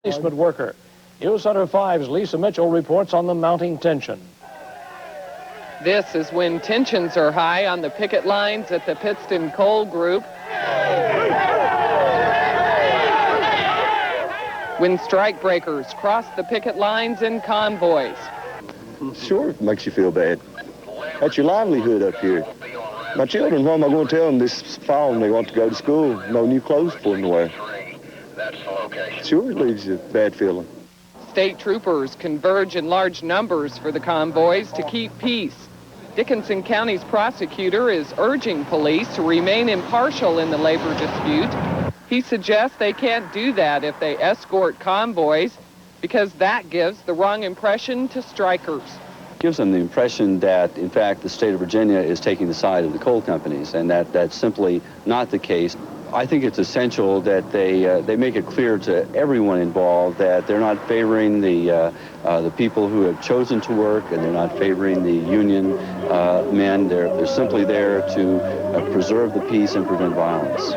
Replacement worker. News Center 5's Lisa Mitchell reports on the mounting tension. This is when tensions are high on the picket lines at the Pittston Coal Group. When strikebreakers cross the picket lines in convoys. Sure, it makes you feel bad. That's your livelihood up here. My children, what am I going to tell them this fall when they want to go to school? No new clothes for them to wear. Sure, it leaves you a bad feeling. State troopers converge in large numbers for the convoys to keep peace. Dickinson County's prosecutor is urging police to remain impartial in the labor dispute. He suggests they can't do that if they escort convoys because that gives the wrong impression to strikers. Gives them the impression that, in fact, the state of Virginia is taking the side of the coal companies, and that's simply not the case. I think it's essential that they make it clear to everyone involved that they're not favoring the people who have chosen to work, and they're not favoring the union men. They're simply there to preserve the peace and prevent violence.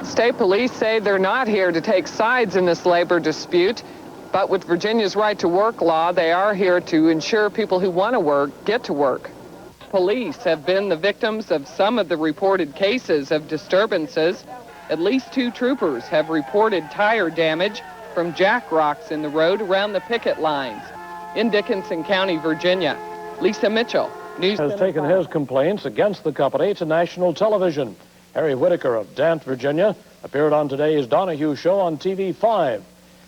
State police say they're not here to take sides in this labor dispute, but with Virginia's right to work law, they are here to ensure people who want to work get to work. Police have been the victims of some of the reported cases of disturbances. At least 2 troopers have reported tire damage from jack rocks in the road around the picket lines. In Dickinson County, Virginia, Lisa Mitchell, News has taken his complaints against the company to national television. Harry Whitaker of Dant, Virginia, appeared on today's Donahue show on TV 5.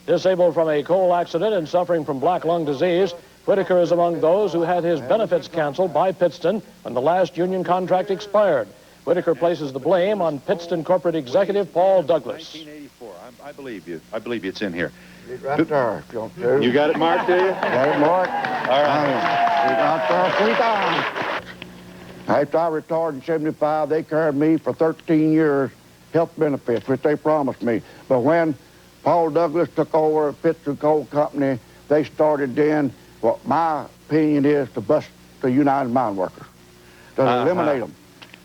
Disabled from a coal accident and suffering from black lung disease, Whitaker is among those who had his benefits canceled by Pittston when the last union contract expired. Whitaker places the blame on Pittston corporate executive Paul Douglas. 1984. I believe you. I believe you. It's in here. It's right there, if you want to. You got it marked, do you? Got it marked. All right. It's right there 3 times. After I retired in 75, they carried me for 13 years health benefits, which they promised me. But when Paul Douglas took over Pittston Coal Company, they started then what my opinion is to bust the United Mine Workers, to eliminate them.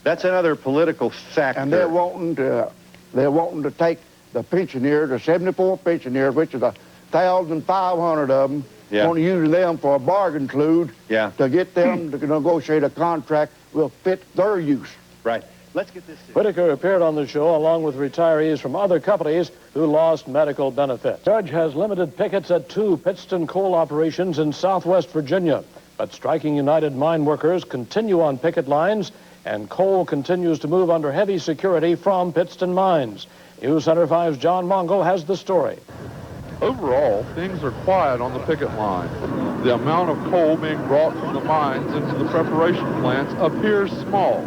That's another political factor. And they're wanting to take the pensioners, the 74 pensioners, which is 1,500 of them, want to use them for a bargain include to get them to negotiate a contract will fit their use. Right. Let's get this. Whitaker appeared on the show along with retirees from other companies who lost medical benefits. Judge has limited pickets at 2 Pittston coal operations in southwest Virginia, but striking United Mine Workers continue on picket lines, and coal continues to move under heavy security from Pittston mines. News Center 5's John Mongo has the story. Overall, things are quiet on the picket line. The amount of coal being brought from the mines into the preparation plants appears small.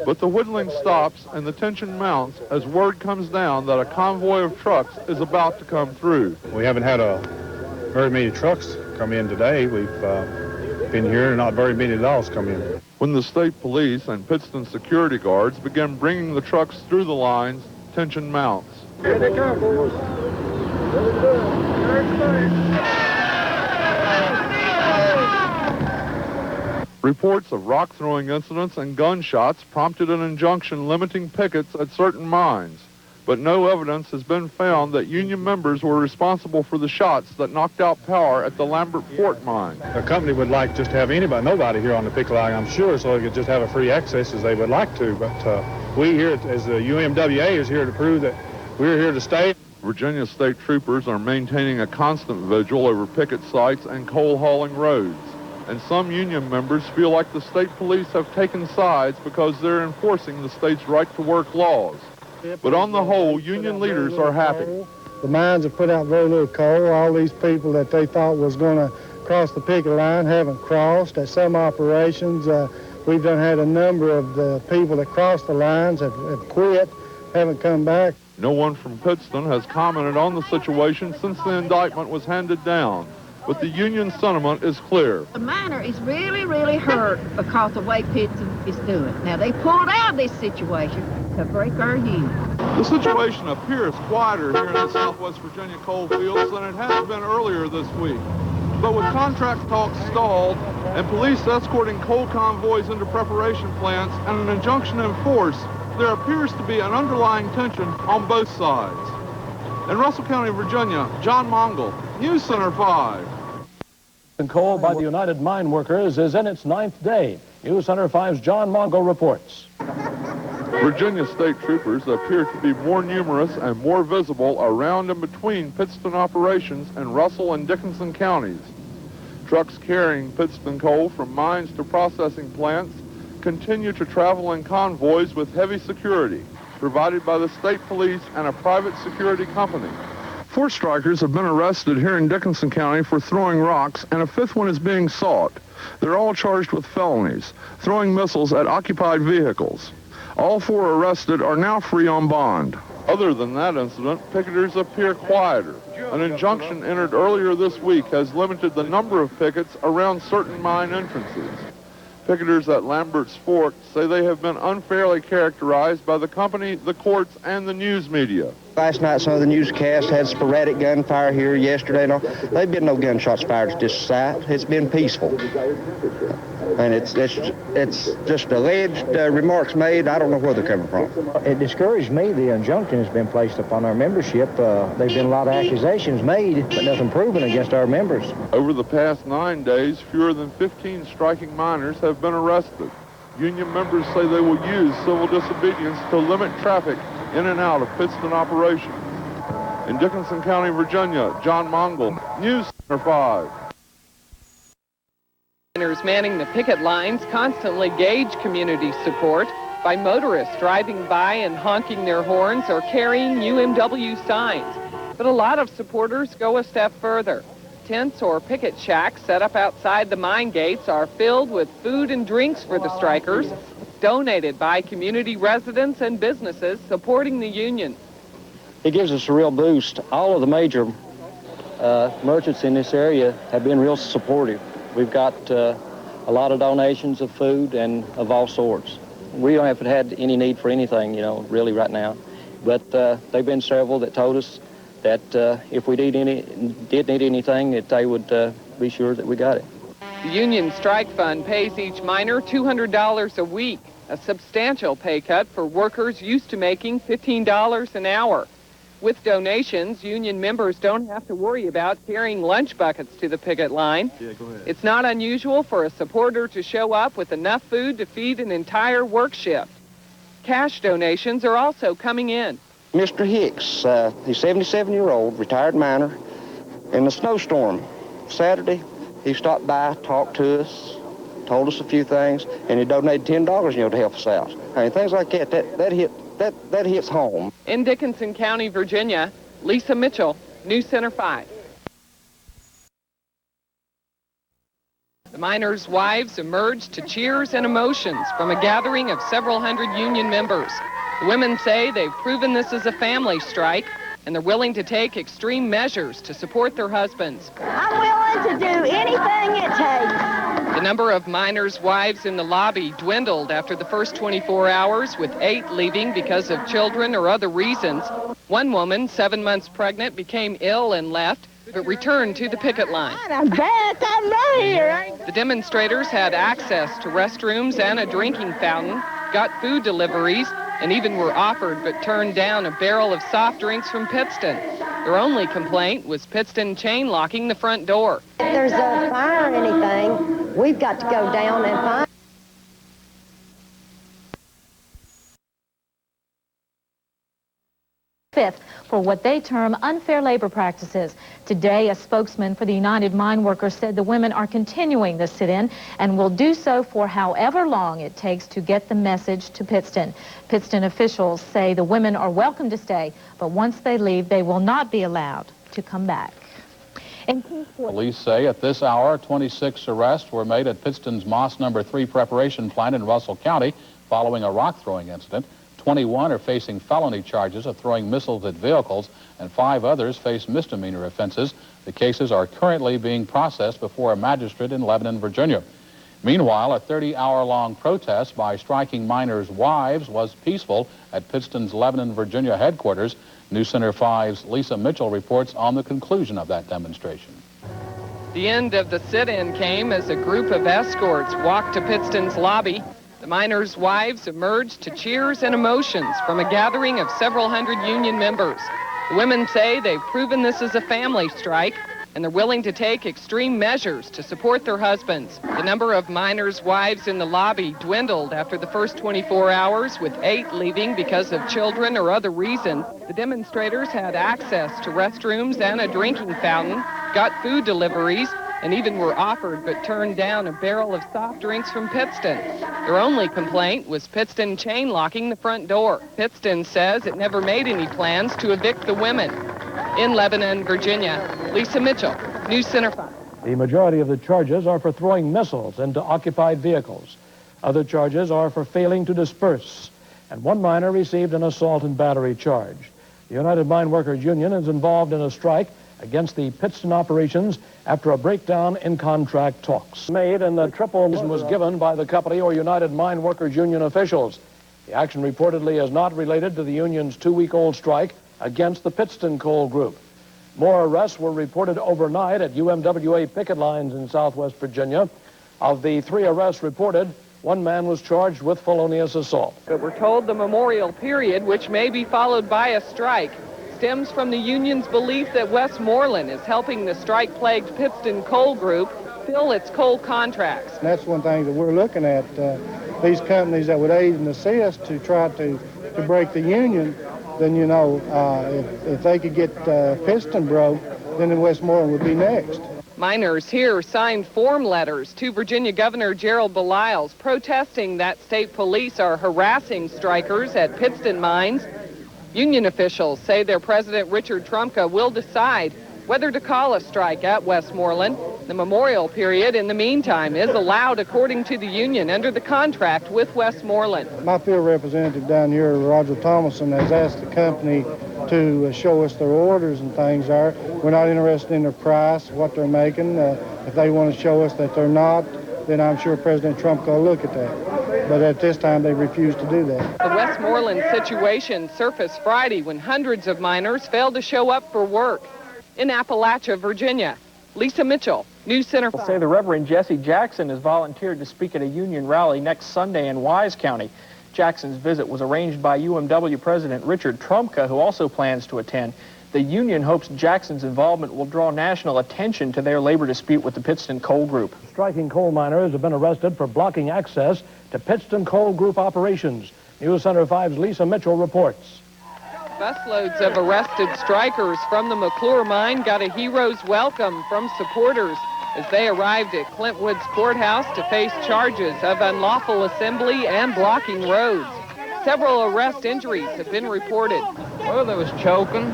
But the whittling stops and the tension mounts as word comes down that a convoy of trucks is about to come through. We haven't had very many trucks come in today. We've been here and not very many at all come in. When the state police and Pittston security guards begin bringing the trucks through the lines, tension mounts. Here they come, boys. Reports of rock-throwing incidents and gunshots prompted an injunction limiting pickets at certain mines, but no evidence has been found that union members were responsible for the shots that knocked out power at the Lambert Fort mine. The company would like just to have nobody here on the picket line, I'm sure, so they could just have a free access as they would like to, but we here as the UMWA is here to prove that we're here to stay. Virginia state troopers are maintaining a constant vigil over picket sites and coal hauling roads. And some union members feel like the state police have taken sides because they're enforcing the state's right-to-work laws. But on the whole, union leaders are happy. The mines have put out very little coal. All these people that they thought was going to cross the picket line haven't crossed. At some operations, we've had a number of the people that crossed the lines have quit, haven't come back. No one from Pittston has commented on the situation since the indictment was handed down. But the union sentiment is clear. The miner is really, really hurt because of the way Pittston is doing. Now, they pulled out of this situation to break our union. The situation appears quieter here in the Southwest Virginia coal fields than it has been earlier this week. But with contract talks stalled and police escorting coal convoys into preparation plants and an injunction in force, there appears to be an underlying tension on both sides. In Russell County, Virginia, John Mongol, News Center 5. Pittston Coal by the United Mine Workers is in its 9th day. News Center 5's John Mongol reports. Virginia state troopers appear to be more numerous and more visible around and between Pittston operations and Russell and Dickinson counties. Trucks carrying Pittston coal from mines to processing plants continue to travel in convoys with heavy security, provided by the state police and a private security company. 4 strikers have been arrested here in Dickinson County for throwing rocks, and a 5th one is being sought. They're all charged with felonies, throwing missiles at occupied vehicles. All 4 arrested are now free on bond. Other than that incident, picketers appear quieter. An injunction entered earlier this week has limited the number of pickets around certain mine entrances. Picketers at Lambert's Fork say they have been unfairly characterized by the company, the courts, and the news media. Last night, some of the newscasts had sporadic gunfire here yesterday. No, they've been no gunshots fired at this site. It's been peaceful. And it's just alleged remarks made. I don't know where they're coming from. It discouraged me. The injunction has been placed upon our membership. There've been a lot of accusations made, but nothing proven against our members. Over the past 9 days, fewer than 15 striking miners have been arrested. Union members say they will use civil disobedience to limit traffic in and out of Pittston operations. In Dickinson County, Virginia, John Mongol, News Center 5. Miners manning the picket lines constantly gauge community support by motorists driving by and honking their horns or carrying UMW signs. But a lot of supporters go a step further. Tents or picket shacks set up outside the mine gates are filled with food and drinks for the strikers, donated by community residents and businesses supporting the union. It gives us a real boost. All of the major merchants in this area have been real supportive. We've got a lot of donations of food and of all sorts. We haven't had any need for anything, really right now. But they've been several that told us that if we did need anything, that they would be sure that we got it. The union strike fund pays each miner $200 a week, a substantial pay cut for workers used to making $15 an hour. With donations, union members don't have to worry about carrying lunch buckets to the picket line. Yeah, go ahead. It's not unusual for a supporter to show up with enough food to feed an entire work shift. Cash donations are also coming in. Mr. Hicks, he's 77-year-old, retired miner. In the snowstorm Saturday, he stopped by, talked to us, told us a few things, and he donated $10, to help us out. I mean, things like that hits home. In Dickinson County, Virginia, Lisa Mitchell, News Center 5. The miners' wives emerged to cheers and emotions from a gathering of several hundred union members. The women say they've proven this is a family strike, and they're willing to take extreme measures to support their husbands. I'm willing to do anything it takes. The number of miners' wives in the lobby dwindled after the first 24 hours, with 8 leaving because of children or other reasons. One woman, 7 months pregnant, became ill and left, but returned to the picket line. I'm back. I'm right here. The demonstrators had access to restrooms and a drinking fountain, got food deliveries, and even were offered but turned down a barrel of soft drinks from Pittston. Their only complaint was Pittston chain locking the front door. If there's a fire or anything, we've got to go down and find. Fifth for what they term unfair labor practices. Today, a spokesman for the United Mine Workers said the women are continuing the sit-in and will do so for however long it takes to get the message to Pittston. Pittston officials say the women are welcome to stay, but once they leave, they will not be allowed to come back. Police say at this hour, 26 arrests were made at Pittston's Moss No. 3 preparation plant in Russell County following a rock-throwing incident. 21 are facing felony charges of throwing missiles at vehicles, and 5 others face misdemeanor offenses. The cases are currently being processed before a magistrate in Lebanon, Virginia. Meanwhile, a 30-hour-long protest by striking miners' wives was peaceful at Pittston's Lebanon, Virginia headquarters. News Center 5's Lisa Mitchell reports on the conclusion of that demonstration. The end of the sit-in came as a group of escorts walked to Pittston's lobby. The miners' wives emerged to cheers and emotions from a gathering of several hundred union members. The women say they've proven this is a family strike, and they're willing to take extreme measures to support their husbands. The number of miners' wives in the lobby dwindled after the first 24 hours, with 8 leaving because of children or other reasons. The demonstrators had access to restrooms and a drinking fountain, got food deliveries, and even were offered but turned down a barrel of soft drinks from Pittston. Their only complaint was Pittston chain locking the front door. Pittston says it never made any plans to evict the women. In Lebanon, Virginia, Lisa Mitchell, News Center 5. The majority of the charges are for throwing missiles into occupied vehicles. Other charges are for failing to disperse. And one miner received an assault and battery charge. The United Mine Workers Union is involved in a strike against the Pittston operations after a breakdown in contract talks. Made and the triple was given by the company or United Mine Workers Union officials. The action reportedly is not related to the union's 2-week-old strike against the Pittston Coal Group. More arrests were reported overnight at UMWA picket lines in southwest Virginia. Of the 3 arrests reported, 1 man was charged with felonious assault. But we're told the memorial period, which may be followed by a strike, stems from the union's belief that Westmoreland is helping the strike-plagued Pittston Coal Group fill its coal contracts. And that's one thing that we're looking at, these companies that would aid and assist to try to break the union. Then, you know, if they could get Pittston broke, then Westmoreland would be next. Miners here signed form letters to Virginia Governor Gerald Belials protesting that state police are harassing strikers at Pittston mines. Union officials say their president, Richard Trumka, will decide whether to call a strike at Westmoreland. The memorial period, in the meantime, is allowed according to the union under the contract with Westmoreland. My field representative down here, Roger Thomason, has asked the company to show us their orders and things are. We're not interested in their price, what they're making. If they want to show us that they're not, then I'm sure President Trump will look at that. But at this time, they refuse to do that. The Westmoreland situation surfaced Friday when hundreds of miners failed to show up for work. In Appalachia, Virginia, Lisa Mitchell, News Center 5. Say the Reverend Jesse Jackson has volunteered to speak at a union rally next Sunday in Wise County. Jackson's visit was arranged by UMW President Richard Trumka, who also plans to attend. The union hopes Jackson's involvement will draw national attention to their labor dispute with the Pittston Coal Group. Striking coal miners have been arrested for blocking access to Pittston Coal Group operations. News Center 5's Lisa Mitchell reports. Busloads of arrested strikers from the McClure mine got a hero's welcome from supporters as they arrived at Clint Woods Courthouse to face charges of unlawful assembly and blocking roads. Several arrest injuries have been reported. Well, there was choking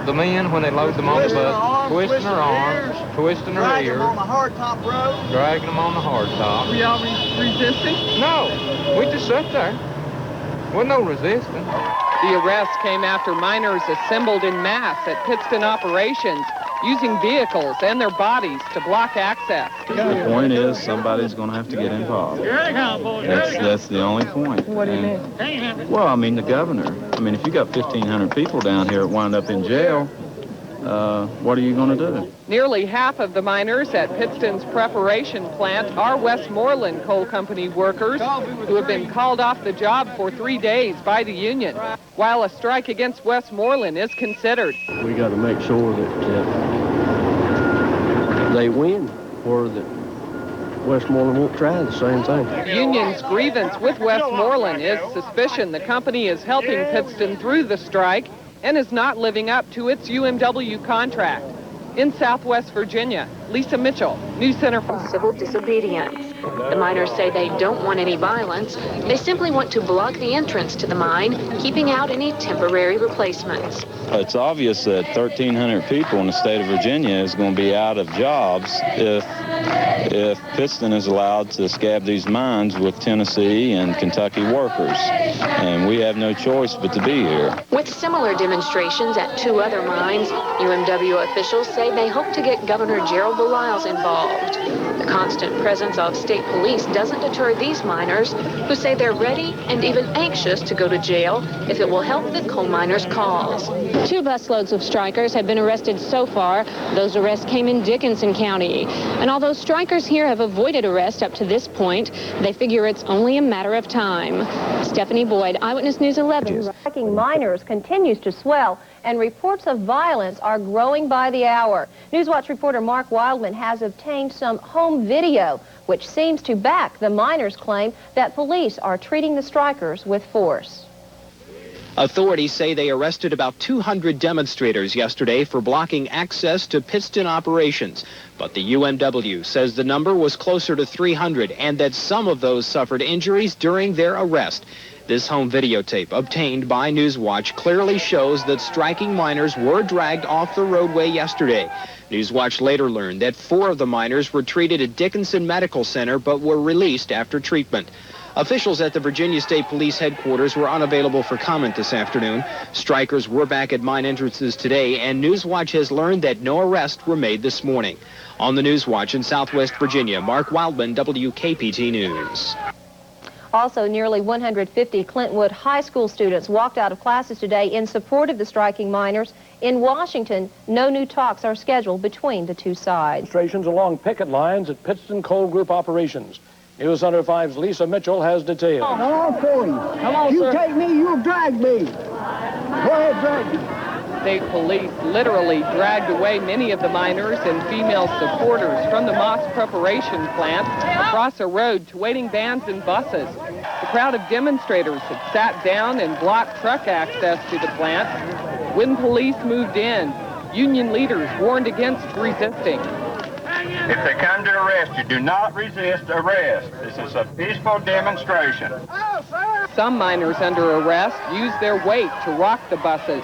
the men when they load them on the bus, twisting their arms, twisting their ears, dragging them on the hardtop road. Dragging them on the hardtop. Were y'all resisting? No, we just sat there. Wasn't no resisting. The arrest came after miners assembled in mass at Pittston operations, using vehicles and their bodies to block access. The point is somebody's going to have to get involved. That's the only point. What do you mean? Well, I mean, the governor. I mean, if you got 1,500 people down here that wind up in jail, what are you going to do? Nearly half of the miners at Pittston's preparation plant are Westmoreland Coal Company workers who have been called off the job for 3 days by the union, while a strike against Westmoreland is considered. We got to make sure that they win, or that Westmoreland won't try the same thing. The union's grievance with Westmoreland is suspicion the company is helping Pittston through the strike and is not living up to its UMW contract. In Southwest Virginia, Lisa Mitchell, News Center 5. Civil disobedience. The miners say they don't want any violence. They simply want to block the entrance to the mine, keeping out any temporary replacements. It's obvious that 1,300 people in the state of Virginia is going to be out of jobs if Pittston is allowed to scab these mines with Tennessee and Kentucky workers. And we have no choice but to be here. With similar demonstrations at 2 other mines, UMW officials say they hope to get Governor Gerald Belials involved. The constant presence of state State Police doesn't deter these miners who say they're ready and even anxious to go to jail if it will help the coal miners' cause. 2 busloads of strikers have been arrested so far. Those arrests came in Dickinson County. And although strikers here have avoided arrest up to this point, they figure it's only a matter of time. Stephanie Boyd, Eyewitness News 11. Striking miners continues to swell, and reports of violence are growing by the hour. Newswatch reporter Mark Wildman has obtained some home video, which seems to back the miners' claim that police are treating the strikers with force. Authorities say they arrested about 200 demonstrators yesterday for blocking access to Pittston operations. But the UMW says the number was closer to 300 and that some of those suffered injuries during their arrest. This home videotape obtained by Newswatch clearly shows that striking miners were dragged off the roadway yesterday. Newswatch later learned that 4 of the miners were treated at Dickinson Medical Center but were released after treatment. Officials at the Virginia State Police headquarters were unavailable for comment this afternoon. Strikers were back at mine entrances today, and Newswatch has learned that no arrests were made this morning. On the Newswatch in Southwest Virginia, Mark Wildman, WKPT News. Also, nearly 150 Clintwood High School students walked out of classes today in support of the striking miners. In Washington, no new talks are scheduled between the two sides. Demonstrations along picket lines at Pittston Coal Group operations. News Center 5's Lisa Mitchell has details. Come on, for you. Come on, you sir. Take me, you'll drag me. Go ahead, drag me. State police literally dragged away many of the miners and female supporters from the Moss preparation plant across a road to waiting vans and buses. The crowd of demonstrators had sat down and blocked truck access to the plant. When police moved in, union leaders warned against resisting. If they come to arrest you, do not resist arrest. This is a peaceful demonstration. Some miners under arrest used their weight to rock the buses.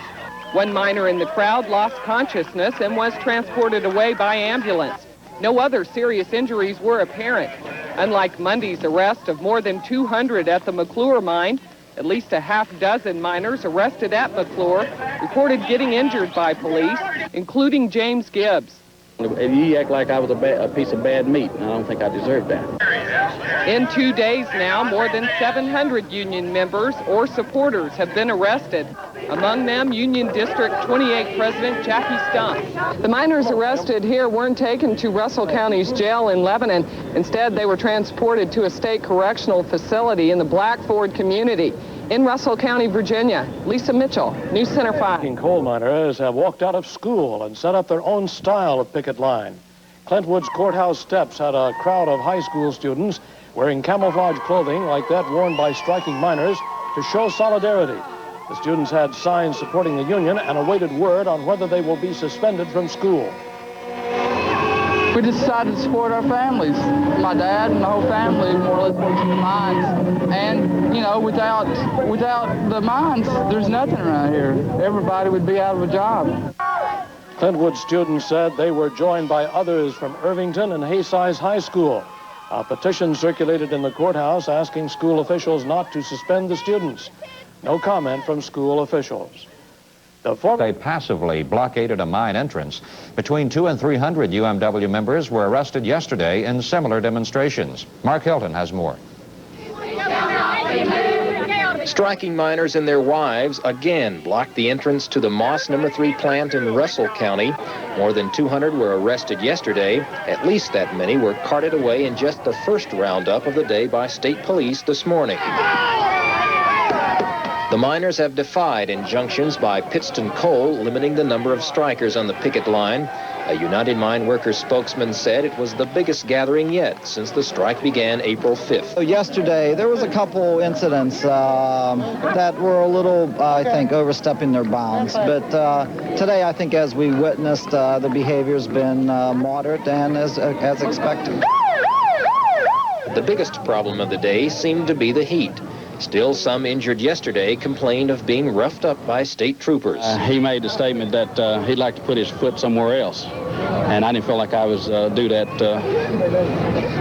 One miner in the crowd lost consciousness and was transported away by ambulance. No other serious injuries were apparent. Unlike Monday's arrest of more than 200 at the McClure mine, at least a half-dozen miners arrested at McClure reported getting injured by police, including James Gibbs. You act like I was a piece of bad meat, and I don't think I deserve that. In 2 days now, more than 700 union members or supporters have been arrested. Among them, Union District 28 President Jackie Stump. The miners arrested here weren't taken to Russell County's jail in Lebanon. Instead, they were transported to a state correctional facility in the Blackford community in Russell County, Virginia. Lisa Mitchell, News Center 5. Coal miners have walked out of school and set up their own style of picket line. Clintwood's courthouse steps had a crowd of high school students wearing camouflage clothing like that worn by striking miners to show solidarity. The students had signs supporting the union and awaited word on whether they will be suspended from school. We decided to support our families. My dad and the whole family more or less works in the mines. And, you know, without the mines, there's nothing around here. Everybody would be out of a job. Clintwood students said they were joined by others from Irvington and Haysize High School. A petition circulated in the courthouse asking school officials not to suspend the students. No comment from school officials. They passively blockaded a mine entrance. Between 200 and 300 UMW members were arrested yesterday in similar demonstrations. Mark Hilton has more. Striking miners and their wives again blocked the entrance to the Moss No. 3 plant in Russell County. More than 200 were arrested yesterday. At least that many were carted away in just the first roundup of the day by state police this morning. The miners have defied injunctions by Pittston Coal limiting the number of strikers on the picket line. A United Mine Workers spokesman said it was the biggest gathering yet since the strike began April 5th. Yesterday, there was a couple incidents that were a little, I think, overstepping their bounds. But today, I think, as we witnessed, the behavior's been moderate and as expected. The biggest problem of the day seemed to be the heat. Still, some injured yesterday complained of being roughed up by state troopers. He made the statement that he'd like to put his foot somewhere else. And I didn't feel like I was due that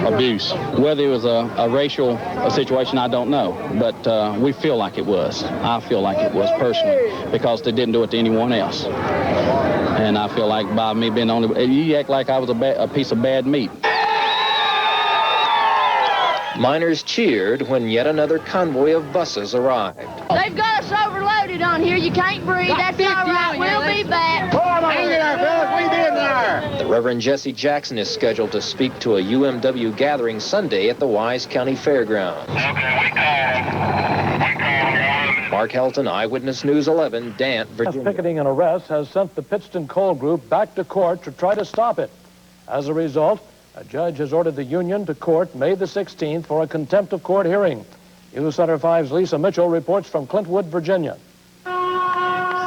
abuse. Whether it was a racial situation, I don't know. But we feel like it was. I feel like it was personally because they didn't do it to anyone else. And I feel like by me being you act like I was a piece of bad meat. Miners cheered when yet another convoy of buses arrived. They've got us overloaded on here. You can't breathe. That's all right. We'll be back. Hang in there, fellas. We been there. The Reverend Jesse Jackson is scheduled to speak to a UMW gathering Sunday at the Wise County Fairgrounds. Mark Helton, Eyewitness News 11, Dant, Virginia. Picketing and arrest has sent the Pittston Coal Group back to court to try to stop it. As a result, a judge has ordered the union to court May the 16th for a contempt of court hearing. News Center 5's Lisa Mitchell reports from Clintwood, Virginia.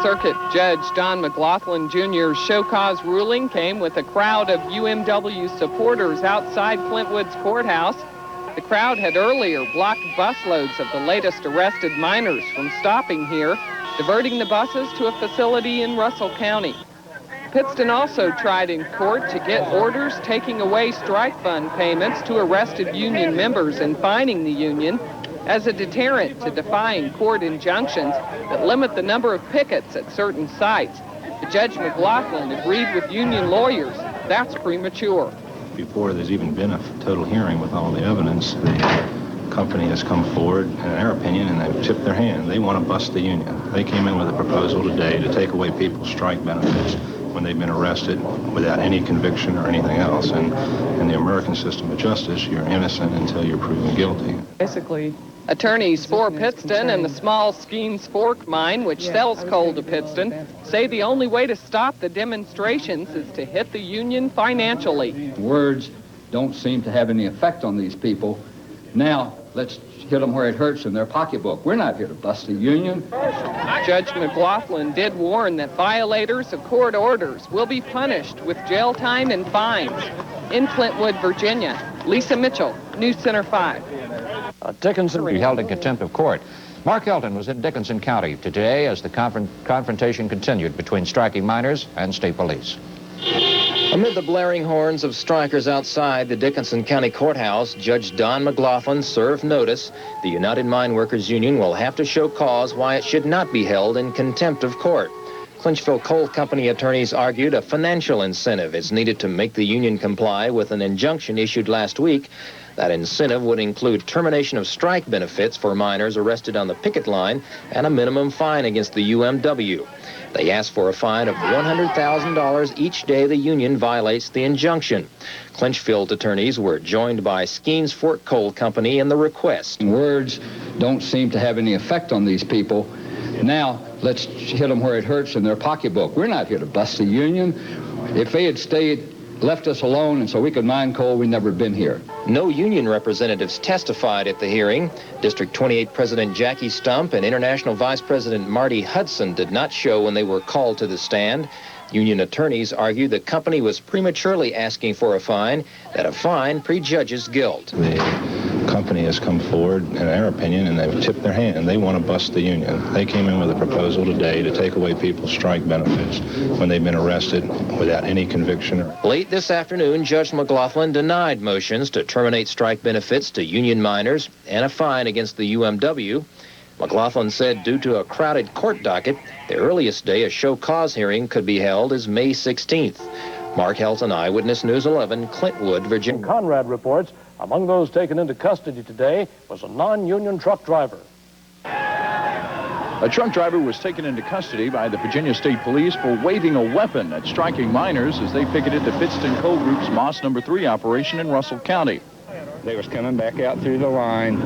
Circuit Judge Don McLaughlin Jr.'s show cause ruling came with a crowd of UMW supporters outside Clintwood's courthouse. The crowd had earlier blocked busloads of the latest arrested miners from stopping here, diverting the buses to a facility in Russell County. Pittston also tried in court to get orders taking away strike fund payments to arrested union members and fining the union as a deterrent to defying court injunctions that limit the number of pickets at certain sites. But Judge McLaughlin agreed with union lawyers that's premature. Before there's even been a total hearing with all the evidence, the company has come forward, in their opinion, and they've tipped their hand. They want to bust the union. They came in with a proposal today to take away people's strike benefits when they've been arrested without any conviction or anything else. And in the American system of justice, you're innocent until you're proven guilty. Basically, attorneys for Pittston and the small Skeens Fork mine, which sells coal to Pittston, say the only way to stop the demonstrations is to hit the union financially. Words don't seem to have any effect on these people. Now, let's hit them where it hurts in their pocketbook. We're not here to bust the union. Judge McLaughlin did warn that violators of court orders will be punished with jail time and fines. In Clintwood, Virginia, Lisa Mitchell, News Center 5. Dickinson be held in contempt of court. Mark Helton was in Dickinson County today as the confrontation continued between striking miners and state police. Amid the blaring horns of strikers outside the Dickinson County Courthouse, Judge Don McLaughlin served notice the United Mine Workers Union will have to show cause why it should not be held in contempt of court. Clinchville Coal Company attorneys argued a financial incentive is needed to make the union comply with an injunction issued last week. That incentive would include termination of strike benefits for miners arrested on the picket line and a minimum fine against the UMW. They asked for a fine of $100,000 each day the union violates the injunction. Clinchfield attorneys were joined by Skeens Fork Coal Company in the request. Words don't seem to have any effect on these people. Now, let's hit them where it hurts in their pocketbook. We're not here to bust the union. If they had left us alone and so we could mine coal, we'd never been here. No union representatives testified at the hearing. District 28 President Jackie Stump and International Vice President Marty Hudson did not show when they were called to the stand. Union attorneys argue the company was prematurely asking for a fine, that a fine prejudges guilt. The company has come forward, in their opinion, and they've tipped their hand. They want to bust the union. They came in with a proposal today to take away people's strike benefits when they've been arrested without any conviction. Late this afternoon, Judge McLaughlin denied motions to terminate strike benefits to union miners and a fine against the UMW. McLaughlin said due to a crowded court docket, the earliest day a show cause hearing could be held is May 16th. Mark Helton, Eyewitness News 11, Clintwood, Virginia. Conrad reports among those taken into custody today was a non-union truck driver. A truck driver was taken into custody by the Virginia State Police for waving a weapon at striking miners as they picketed the Pittston Coal Group's Moss No. 3 operation in Russell County. They was coming back out through the line.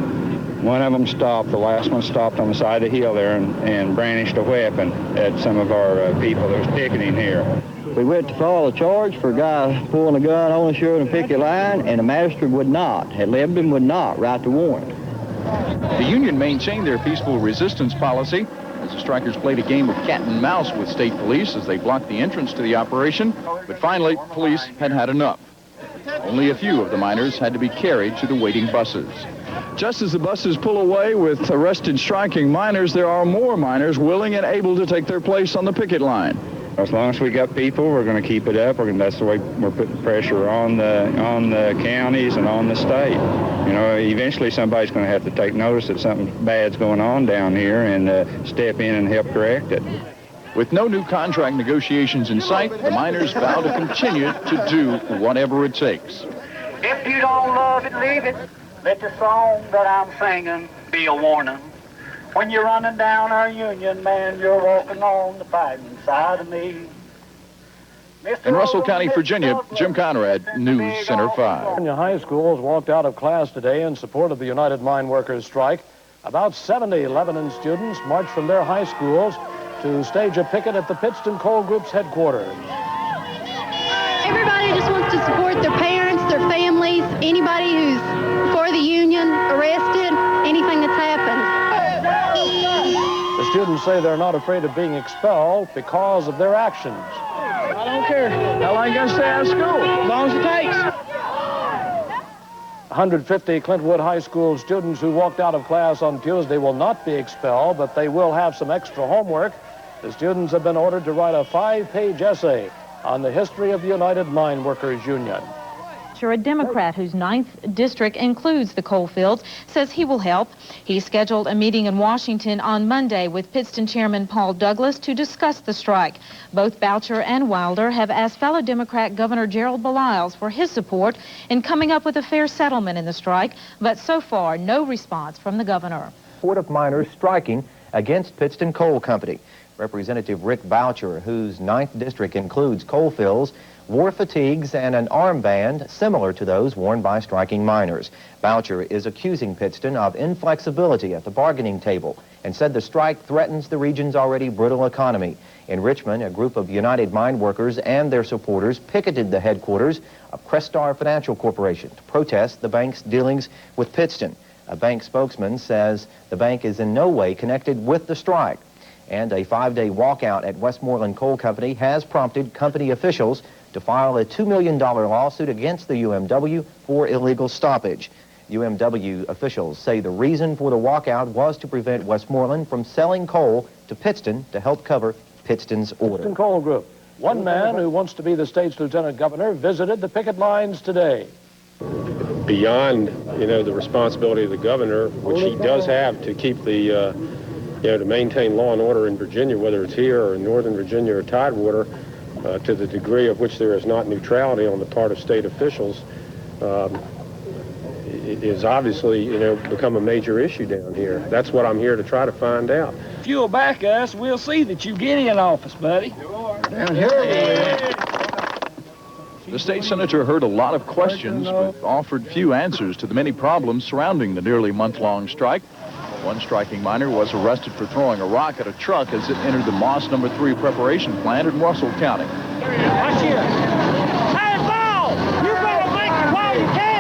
One of them stopped. The last one stopped on the side of the hill there and brandished a weapon at some of our people that was picketing here. We went to file a charge for a guy pulling a gun on the shore and picket line, and the magistrate would not, at Lebanon would not write the warrant. The union maintained their peaceful resistance policy as the strikers played a game of cat and mouse with state police as they blocked the entrance to the operation. But finally, police had had enough. Only a few of the miners had to be carried to the waiting buses. Just as the buses pull away with arrested striking miners, there are more miners willing and able to take their place on the picket line. As long as we got people, we're going to keep it up. That's the way we're putting pressure on the counties and on the state. You know, eventually somebody's going to have to take notice that something bad's going on down here and step in and help correct it. With no new contract negotiations in sight, the miners vow to continue to do whatever it takes. If you don't love it, leave it. Let the song that I'm singing be a warning. When you're running down our Union, man, you're walking on the fighting side of me. In Russell County, Virginia, Jim Conrad, News Center 5. Virginia high schools walked out of class today in support of the United Mine Workers strike. About 70 Lebanon students marched from their high schools to stage a picket at the Pittston Coal Group's headquarters. Everybody just wants to support their parents, their families, anybody who's for the union, arrested, anything that's happened. The students say they're not afraid of being expelled because of their actions. I don't care how long you got to stay out of school, as long as it takes. 150 Clintwood High School students who walked out of class on Tuesday will not be expelled, but they will have some extra homework. The students have been ordered to write a 5-page essay on the history of the United Mine Workers Union. A Democrat whose 9th district includes the coal fields says he will help. He scheduled a meeting in Washington on Monday with Pittston Chairman Paul Douglas to discuss the strike. Both Boucher and Wilder have asked fellow Democrat Governor Gerald Baliles for his support in coming up with a fair settlement in the strike, but so far no response from the governor. Support of miners striking against Pittston Coal Company. Representative Rick Boucher, whose 9th district includes coal fields, wore fatigues and an armband similar to those worn by striking miners. Boucher is accusing Pittston of inflexibility at the bargaining table and said the strike threatens the region's already brutal economy. In Richmond, a group of United Mine Workers and their supporters picketed the headquarters of Crestar Financial Corporation to protest the bank's dealings with Pittston. A bank spokesman says the bank is in no way connected with the strike. And a 5-day walkout at Westmoreland Coal Company has prompted company officials to file a $2 million lawsuit against the UMW for illegal stoppage. UMW officials say the reason for the walkout was to prevent Westmoreland from selling coal to Pittston to help cover Pittston's order. Pittston Coal Group. One man who wants to be the state's lieutenant governor visited the picket lines today. Beyond, the responsibility of the governor, which he does have to keep the to maintain law and order in Virginia, whether it's here or in Northern Virginia or Tidewater, to the degree of which there is not neutrality on the part of state officials, is obviously, become a major issue down here. That's what I'm here to try to find out. If you'll back us, we'll see that you get in office, buddy. Down here. The state senator heard a lot of questions, but offered few answers to the many problems surrounding the nearly month-long strike. One striking miner was arrested for throwing a rock at a truck as it entered the Moss No. 3 preparation plant in Russell County. Watch here. Hey, Paul! You better make it while you can!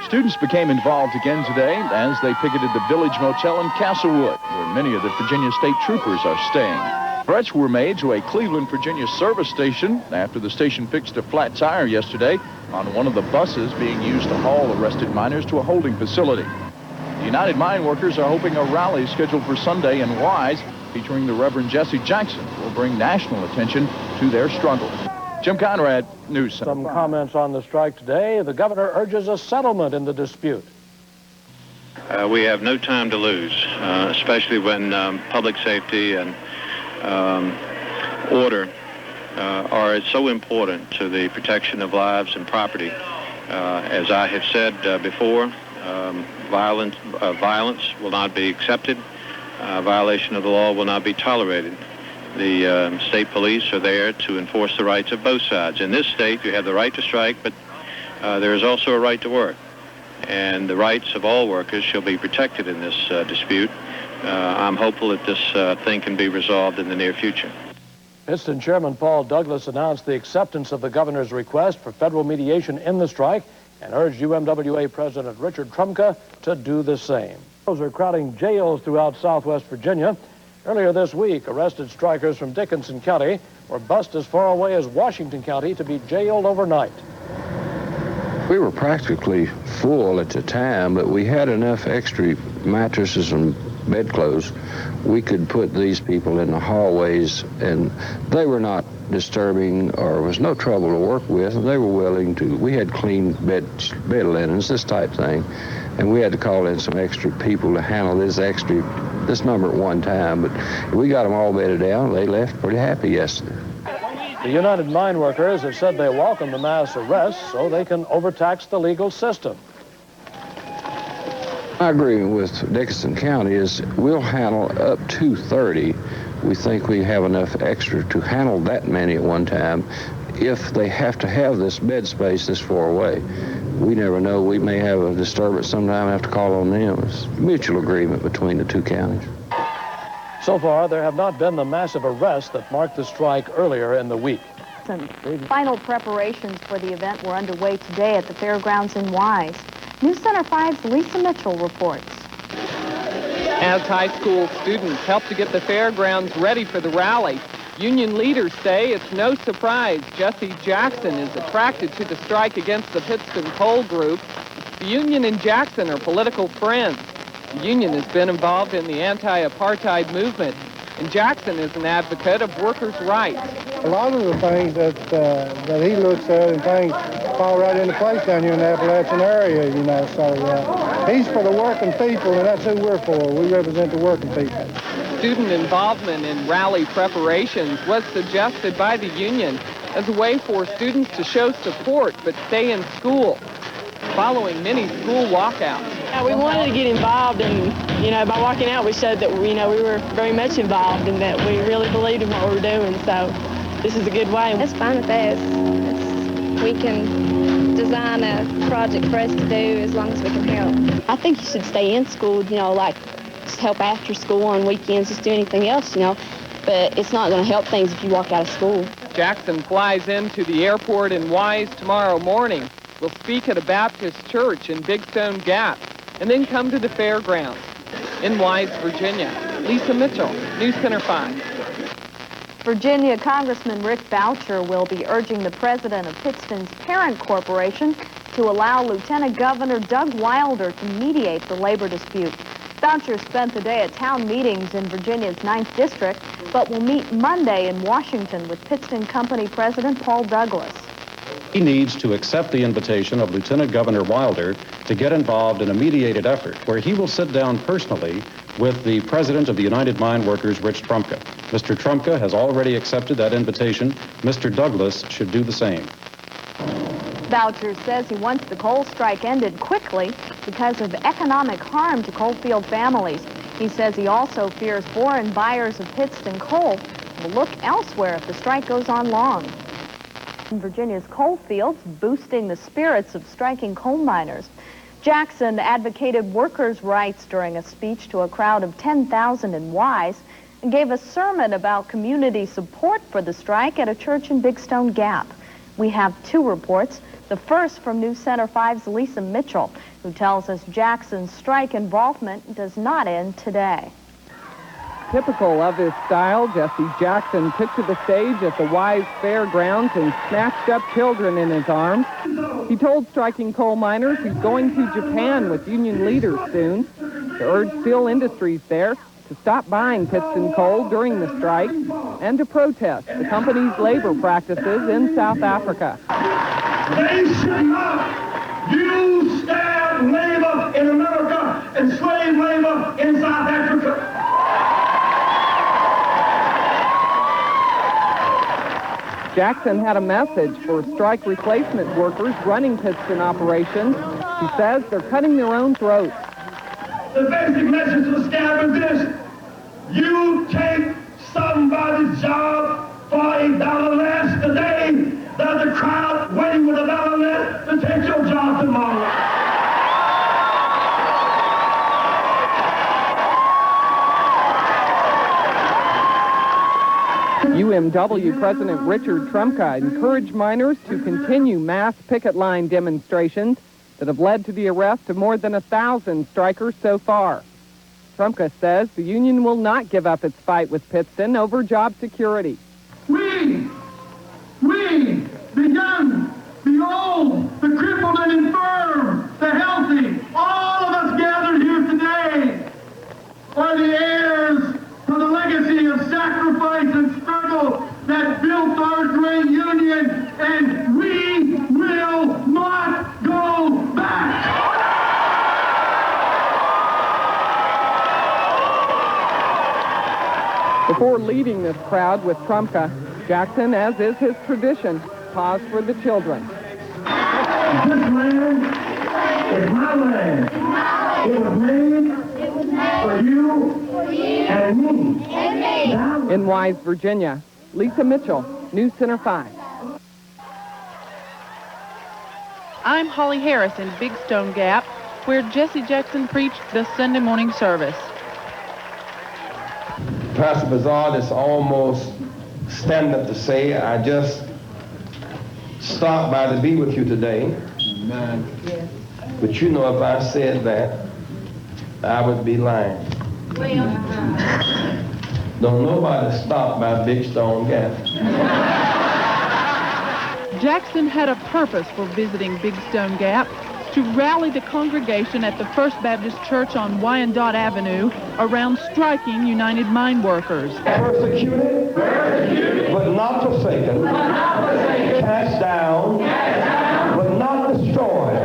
Students became involved again today as they picketed the Village Motel in Castlewood, where many of the Virginia State Troopers are staying. Threats were made to a Cleveland, Virginia service station after the station fixed a flat tire yesterday on one of the buses being used to haul arrested miners to a holding facility. The United Mine Workers are hoping a rally scheduled for Sunday in Wise featuring the Reverend Jesse Jackson will bring national attention to their struggle. Jim Conrad, News Center. Some comments on the strike today. The governor urges a settlement in the dispute. We have no time to lose, especially when public safety and order are so important to the protection of lives and property. As I have said before, violence will not be accepted. Violation of the law will not be tolerated. The state police are there to enforce the rights of both sides. In this state, you have the right to strike, but there is also a right to work. And the rights of all workers shall be protected in this dispute. I'm hopeful that this thing can be resolved in the near future. Pittston Chairman Paul Douglas announced the acceptance of the governor's request for federal mediation in the strike and urged UMWA President Richard Trumka to do the same. Those are crowding jails throughout southwest Virginia. Earlier this week, arrested strikers from Dickinson County were bussed as far away as Washington County to be jailed overnight. We were practically full at the time, but we had enough extra mattresses and bedclothes. We could put these people in the hallways, and they were not disturbing or was no trouble to work with, and they were willing to. We had clean bed linens, this type thing, and we had to call in some extra people to handle this number at one time, but we got them all bedded down. They left pretty happy yesterday. The United Mine Workers have said they welcome the mass arrests so they can overtax the legal system. My agreement with Dickinson County is we'll handle up to 30. We think we have enough extra to handle that many at one time if they have to have this bed space this far away. We never know. We may have a disturbance sometime and have to call on them. It's a mutual agreement between the two counties. So far, there have not been the massive arrests that marked the strike earlier in the week. Final preparations for the event were underway today at the fairgrounds in Wise. News Center 5's Lisa Mitchell reports. As high school students help to get the fairgrounds ready for the rally, union leaders say it's no surprise Jesse Jackson is attracted to the strike against the Pittston Coal Group. The union and Jackson are political friends. The union has been involved in the anti-apartheid movement, and Jackson is an advocate of workers' rights. A lot of the things that he looks at and things fall right into place down here in the Appalachian area, you know. So he's for the working people, and that's who we're for. We represent the working people. Student involvement in rally preparations was suggested by the union as a way for students to show support but stay in school, following many school walkouts. We wanted to get involved, and by walking out, we showed that we were very much involved and that we really believed in what we were doing. So this is a good way. It's fine with us. We can design a project for us to do as long as we can help. I think you should stay in school, like just help after school on weekends, just do anything else, But it's not going to help things if you walk out of school. Jackson flies into the airport in Wise tomorrow morning, will speak at a Baptist church in Big Stone Gap, and then come to the fairgrounds. In Wise, Virginia, Lisa Mitchell, News Center 5. Virginia Congressman Rick Boucher will be urging the president of Pittston's parent corporation to allow Lieutenant Governor Doug Wilder to mediate the labor dispute. Boucher spent the day at town meetings in Virginia's 9th District, but will meet Monday in Washington with Pittston Company President Paul Douglas. He needs to accept the invitation of Lieutenant Governor Wilder to get involved in a mediated effort where he will sit down personally with the President of the United Mine Workers, Rich Trumka. Mr. Trumka has already accepted that invitation. Mr. Douglas should do the same. Boucher says he wants the coal strike ended quickly because of economic harm to coalfield families. He says he also fears foreign buyers of Pittston coal will look elsewhere if the strike goes on long. In Virginia's coal fields, boosting the spirits of striking coal miners. Jackson advocated workers' rights during a speech to a crowd of 10,000 in Wise and gave a sermon about community support for the strike at a church in Big Stone Gap. We have two reports. The first from News Center 5's Lisa Mitchell, who tells us Jackson's strike involvement does not end today. Typical of his style, Jesse Jackson took to the stage at the Wise Fairgrounds and snatched up children in his arms. He told striking coal miners he's going to Japan with union leaders soon to urge steel industries there to stop buying Pittston coal during the strike and to protest the company's labor practices in South Africa. They should not use slave labor in America and slave labor in South Africa. Jackson had a message for strike replacement workers running Pittston operations. He says they're cutting their own throats. The basic message to the staff is this: you take somebody's job for $1 less today, there's a crowd waiting with $1 less to take your job tomorrow. UMW President Richard Trumka encouraged miners to continue mass picket line demonstrations that have led to the arrest of more than 1,000 strikers so far. Trumka says the union will not give up its fight with Pittston over job security. We, the young, the old, the crippled and infirm, the healthy, all of us gathered here today are the heirs to the legacy of sacrifice and struggle that built our great union, and we will not go back. Before leading this crowd with Trumka, Jackson, as is his tradition, paused for the children. This land is my land. It was made for you and me. In Wise, Virginia, Lisa Mitchell, News Center 5. I'm Holly Harris in Big Stone Gap, where Jesse Jackson preached the Sunday morning service. Pastor Bazard, it's almost stand up to say I just stopped by to be with you today. Amen. Yes. But you know, if I said that, I would be lying. Don't nobody stop by Big Stone Gap. Jackson had a purpose for visiting Big Stone Gap, to rally the congregation at the First Baptist Church on Wyandotte Avenue around striking United Mine Workers. Persecuted, but not forsaken, cast down, but not destroyed.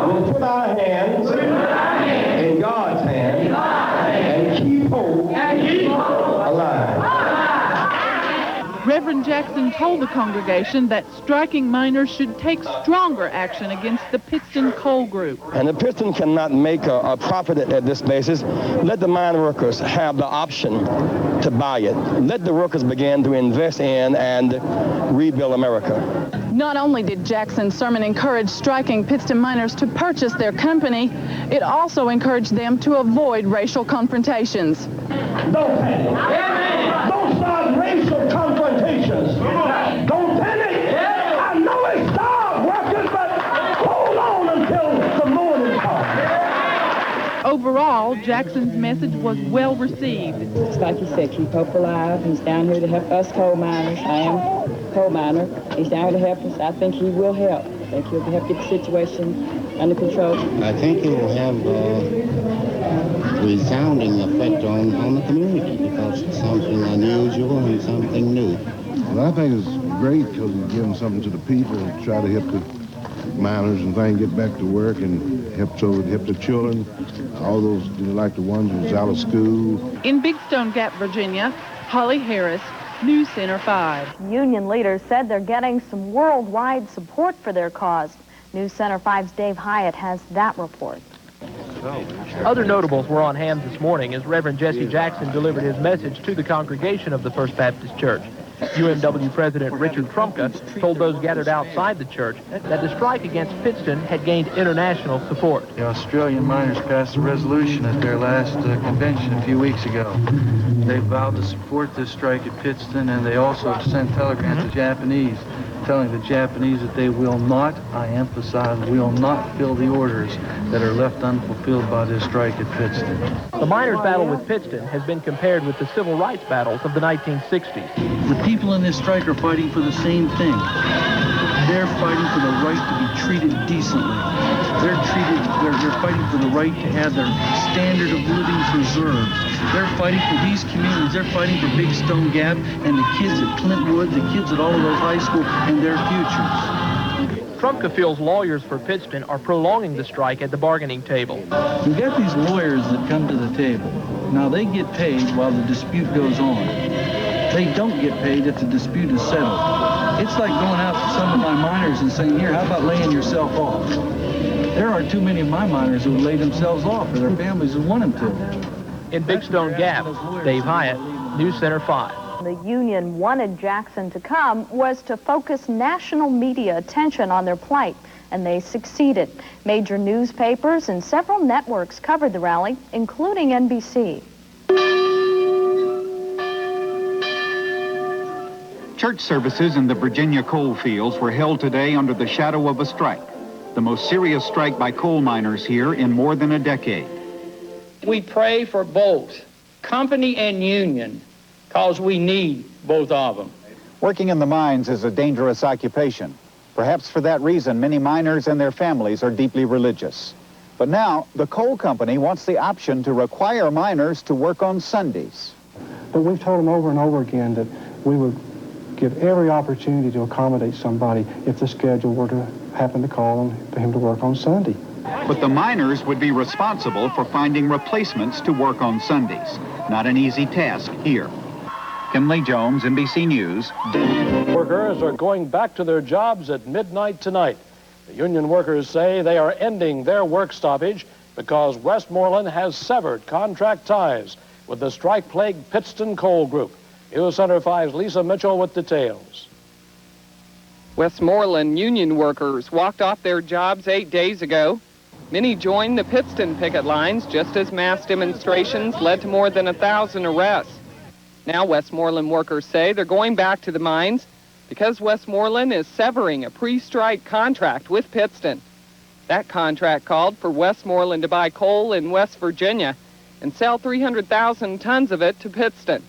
We'll put our hands in God's hand and keep hope alive. Reverend Jackson told the congregation that striking miners should take stronger action against the Pittston Coal Group. And the Pittston cannot make a profit at this basis. Let the mine workers have the option to buy it. Let the workers begin to invest in and rebuild America. Not only did Jackson's sermon encourage striking Pittston miners to purchase their company, it also encouraged them to avoid racial confrontations. Don't panic. Don't start racial confrontations. Don't panic. I know it's hard working, but hold on until the morning comes. Overall, Jackson's message was well received. It's like he said, keep hope alive. He's down here to help us coal miners. I am a coal miner. He's down here to help us. I think he will help. I think he'll help get the situation under control. I think it will have a resounding effect on the community because it's something unusual and something new. Well, I think it's great because it's giving something to the people and try to help the miners and things get back to work and help the children, all those like the ones who's out of school. In Big Stone Gap, Virginia, Holly Harris, News Center 5. Union leaders said they're getting some worldwide support for their cause. News Center 5's Dave Hyatt has that report. Other notables were on hand this morning as Reverend Jesse Jackson delivered his message to the congregation of the First Baptist Church. UMW President Richard Trumka told those gathered outside the church that the strike against Pittston had gained international support. The Australian miners passed a resolution at their last convention a few weeks ago. They vowed to support this strike at Pittston, and they also sent telegrams to Japanese telling the Japanese that they will not, I emphasize, will not fill the orders that are left unfulfilled by this strike at Pittston. The miners' battle with Pittston has been compared with the civil rights battles of the 1960s. The people in this strike are fighting for the same thing. They're fighting for the right to be treated decently. They're fighting for the right to have their standard of living preserved. They're fighting for these communities. They're fighting for Big Stone Gap and the kids at Clintwood, the kids at all of those high schools, and their futures. Trumka feels lawyers for Pittston are prolonging the strike at the bargaining table. We've got these lawyers that come to the table. Now, they get paid while the dispute goes on. They don't get paid if the dispute is settled. It's like going out to some of my miners and saying, here, how about laying yourself off? There are too many of my miners who would lay themselves off, or their families would want them to. In Big Stone Gap, Dave Hyatt, News Center 5. The union wanted Jackson to come was to focus national media attention on their plight, and they succeeded. Major newspapers and several networks covered the rally, including NBC. Church services in the Virginia coal fields were held today under the shadow of a strike, the most serious strike by coal miners here in more than a decade. We pray for both company and union because we need both of them. Working in the mines is a dangerous occupation. Perhaps for that reason, many miners and their families are deeply religious. But now, the coal company wants the option to require miners to work on Sundays. But we've told them over and over again that we would give every opportunity to accommodate somebody if the schedule were to happen to call for him to work on Sunday. But the miners would be responsible for finding replacements to work on Sundays. Not an easy task here. Kinley Jones, NBC News. Workers are going back to their jobs at midnight tonight. The union workers say they are ending their work stoppage because Westmoreland has severed contract ties with the strike-plagued Pittston Coal Group. News Center 5's Lisa Mitchell with details. Westmoreland union workers walked off their jobs 8 days ago. Many joined the Pittston picket lines just as mass demonstrations led to more than 1,000 arrests. Now Westmoreland workers say they're going back to the mines because Westmoreland is severing a pre-strike contract with Pittston. That contract called for Westmoreland to buy coal in West Virginia and sell 300,000 tons of it to Pittston.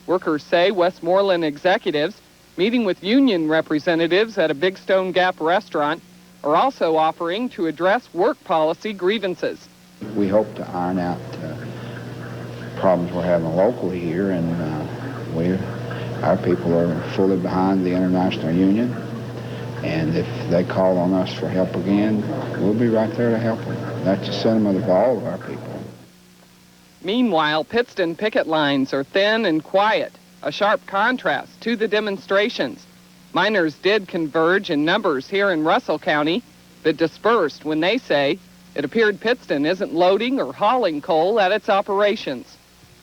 Workers say Westmoreland executives, meeting with union representatives at a Big Stone Gap restaurant, are also offering to address work policy grievances. We hope to iron out problems we're having locally here, and our people are fully behind the International Union, and if they call on us for help again, we'll be right there to help them. That's the sentiment of all of our people. Meanwhile, Pittston picket lines are thin and quiet, a sharp contrast to the demonstrations. Miners did converge in numbers here in Russell County, but dispersed when they say it appeared Pittston isn't loading or hauling coal at its operations.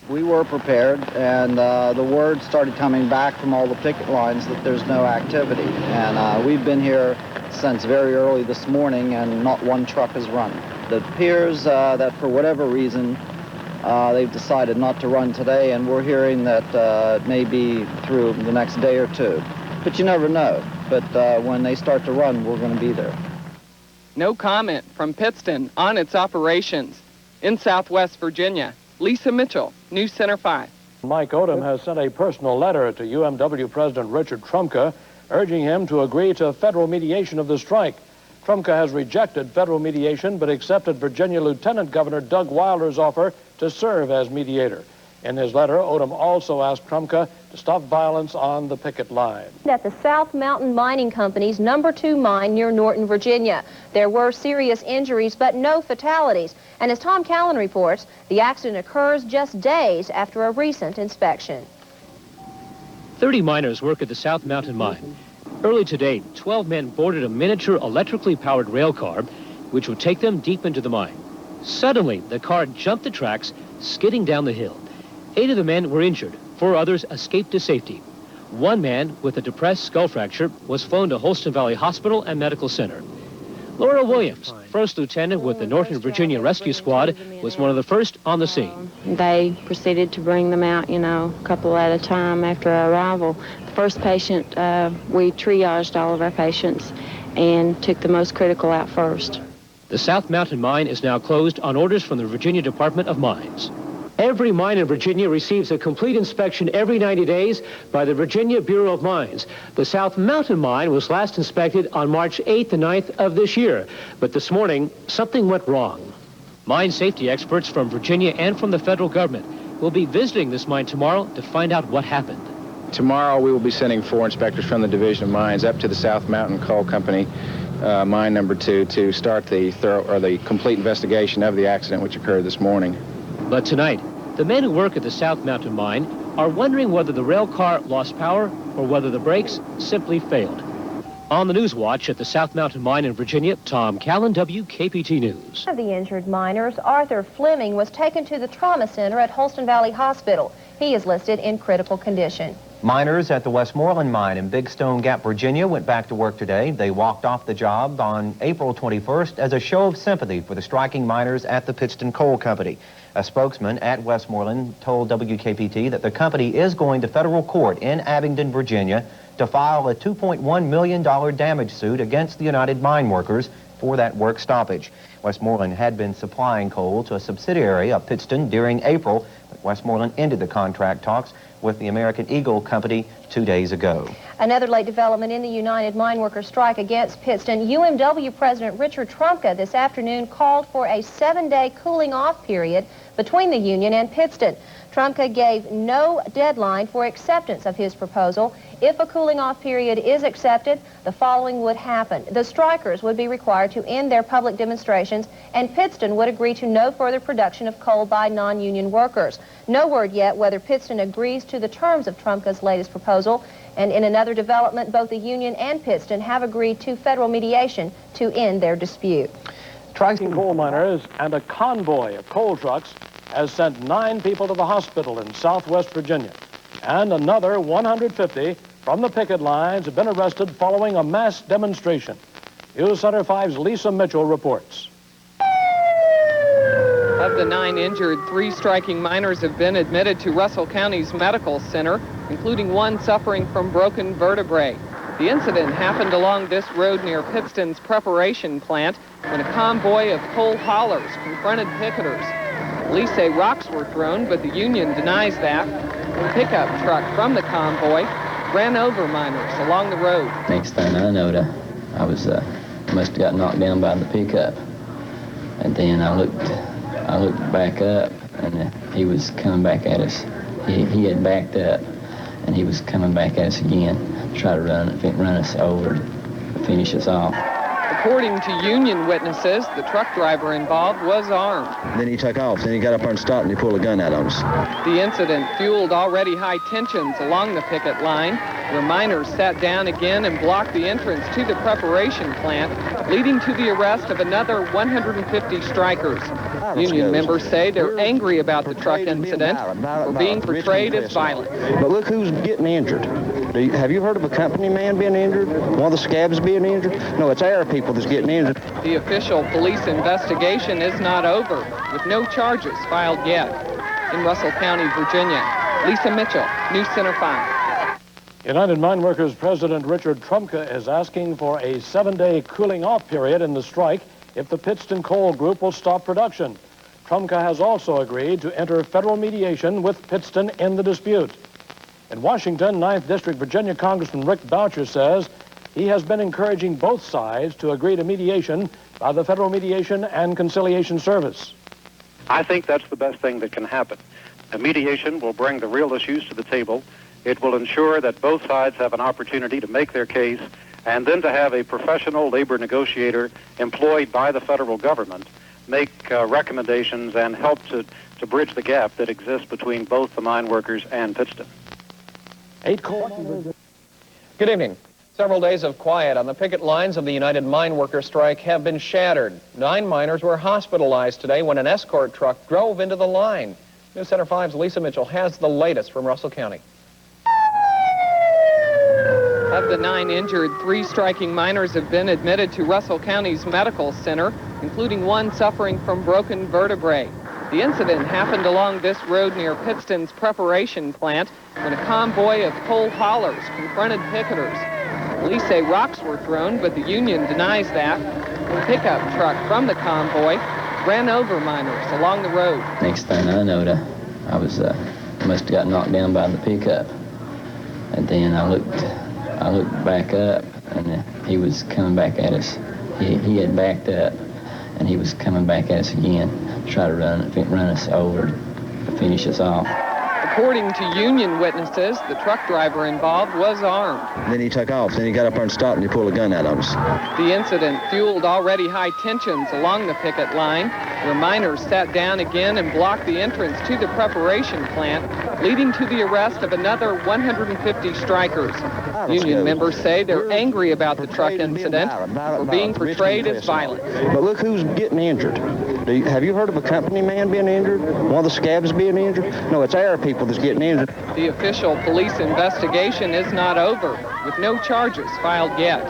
We were prepared, and the word started coming back from all the picket lines that there's no activity. And we've been here since very early this morning, and not one truck has run. It appears that for whatever reason, they've decided not to run today, and we're hearing that it may be through the next day or two. But you never know. But when they start to run, we're going to be there. No comment from Pittston on its operations. In Southwest Virginia, Lisa Mitchell, News Center 5. Mike Odom has sent a personal letter to UMW President Richard Trumka, urging him to agree to federal mediation of the strike. Trumka has rejected federal mediation, but accepted Virginia Lieutenant Governor Doug Wilder's offer to serve as mediator. In his letter, Odom also asked Trumka to stop violence on the picket line. At the South Mountain Mining Company's number 2 mine near Norton, Virginia. There were serious injuries, but no fatalities. And as Tom Callan reports, the accident occurs just days after a recent inspection. 30 miners work at the South Mountain Mine. Early today, 12 men boarded a miniature electrically powered rail car, which would take them deep into the mine. Suddenly, the car jumped the tracks, skidding down the hill. 8 of the men were injured. 4 others escaped to safety. 1 man with a depressed skull fracture was flown to Holston Valley Hospital and Medical Center. Laura Williams, first lieutenant with the Northern Virginia Rescue Squad, was one of the first on the scene. They proceeded to bring them out, a couple at a time after our arrival. The first patient, we triaged all of our patients and took the most critical out first. The South Mountain Mine is now closed on orders from the Virginia Department of Mines. Every mine in Virginia receives a complete inspection every 90 days by the Virginia Bureau of Mines. The South Mountain Mine was last inspected on March 8th and 9th of this year. But this morning, something went wrong. Mine safety experts from Virginia and from the federal government will be visiting this mine tomorrow to find out what happened. Tomorrow, we will be sending 4 inspectors from the Division of Mines up to the South Mountain Coal Company, mine number 2, to start the complete investigation of the accident which occurred this morning. But tonight, the men who work at the South Mountain Mine are wondering whether the rail car lost power or whether the brakes simply failed. On the News Watch at the South Mountain Mine in Virginia, Tom Callan, WKPT News. One of the injured miners, Arthur Fleming, was taken to the trauma center at Holston Valley Hospital. He is listed in critical condition. Miners at the Westmoreland mine in Big Stone Gap, Virginia, went back to work today. They walked off the job on April 21st as a show of sympathy for the striking miners at the Pittston Coal Company. A spokesman at Westmoreland told WKPT that the company is going to federal court in Abingdon, Virginia, to file a $2.1 million damage suit against the United Mine Workers for that work stoppage. Westmoreland had been supplying coal to a subsidiary of Pittston during April, but Westmoreland ended the contract talks with the American Eagle Company 2 days ago. Another late development in the United Mine Workers strike against Pittston. UMW President Richard Trumka this afternoon called for a 7-day cooling off period between the union and Pittston. Trumka gave no deadline for acceptance of his proposal. If a cooling-off period is accepted, the following would happen. The strikers would be required to end their public demonstrations, and Pittston would agree to no further production of coal by non-union workers. No word yet whether Pittston agrees to the terms of Trumka's latest proposal. And in another development, both the union and Pittston have agreed to federal mediation to end their dispute. Striking coal miners and a convoy of coal trucks has sent 9 people to the hospital in southwest Virginia. And another 150 from the picket lines have been arrested following a mass demonstration. News Center 5's Lisa Mitchell reports. Of the 9 injured, 3 striking miners have been admitted to Russell County's medical center, including one suffering from broken vertebrae. The incident happened along this road near Pittston's preparation plant when a convoy of coal haulers confronted picketers. Police say rocks were thrown, but the union denies that. A pickup truck from the convoy ran over miners along the road. Next thing I know, I must have got knocked down by the pickup. And then I looked back up, and he was coming back at us. He had backed up, and he was coming back at us again to try to run us over to finish us off. According to union witnesses, the truck driver involved was armed. Then he took off. Then he got up there and stopped, and he pulled a gun out on us. The incident fueled already high tensions along the picket line, where miners sat down again and blocked the entrance to the preparation plant, leading to the arrest of another 150 strikers. Union members say they're angry about the truck incident for being portrayed as violent. But look who's getting injured. Have you heard of a company man being injured? One of the scabs being injured? No, it's our people that's getting injured. The official police investigation is not over, with no charges filed yet. In Russell County, Virginia, Lisa Mitchell, News Center 5. United Mine Workers President Richard Trumka is asking for a 7-day cooling-off period in the strike if the Pittston Coal Group will stop production. Trumka has also agreed to enter federal mediation with Pittston in the dispute. In Washington, 9th District Virginia Congressman Rick Boucher says he has been encouraging both sides to agree to mediation by the Federal Mediation and Conciliation Service. I think that's the best thing that can happen. A mediation will bring the real issues to the table. It will ensure that both sides have an opportunity to make their case, and then to have a professional labor negotiator employed by the federal government make recommendations and help to bridge the gap that exists between both the mine workers and Pittston. Good evening. Several days of quiet on the picket lines of the United Mine Workers strike have been shattered. 9 miners were hospitalized today when an escort truck drove into the line. News Center 5's Lisa Mitchell has the latest from Russell County. Of the 9 injured, 3 striking miners have been admitted to Russell County's medical center, including one suffering from broken vertebrae. The incident happened along this road near Pittston's preparation plant when a convoy of coal haulers confronted picketers. Police say rocks were thrown, but the union denies that. A pickup truck from the convoy ran over miners along the road. Next thing I know, I must have got knocked down by the pickup. And then I looked back up, and he was coming back at us. He had backed up, and he was coming back at us again to try to run us over to finish us off. According to union witnesses, the truck driver involved was armed. Then he took off. Then he got up there and stopped, and he pulled a gun out on us. The incident fueled already high tensions along the picket line, where miners sat down again and blocked the entrance to the preparation plant, leading to the arrest of another 150 strikers. Union members say they're angry about the truck incident for being portrayed as violent. But look who's getting injured. Have you heard of a company man being injured? One of the scabs being injured? No, it's our people that's getting injured. The official police investigation is not over, with no charges filed yet.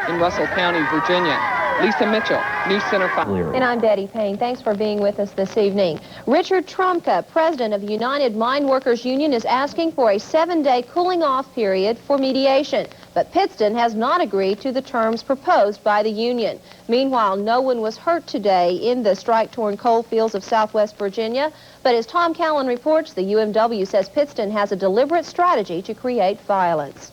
In Russell County, Virginia, Lisa Mitchell, News Center 5. And I'm Betty Payne. Thanks for being with us this evening. Richard Trumka, president of the United Mine Workers Union, is asking for a 7-day cooling-off period for mediation. But Pittston has not agreed to the terms proposed by the union. Meanwhile, no one was hurt today in the strike-torn coal fields of southwest Virginia. But as Tom Callan reports, the UMW says Pittston has a deliberate strategy to create violence.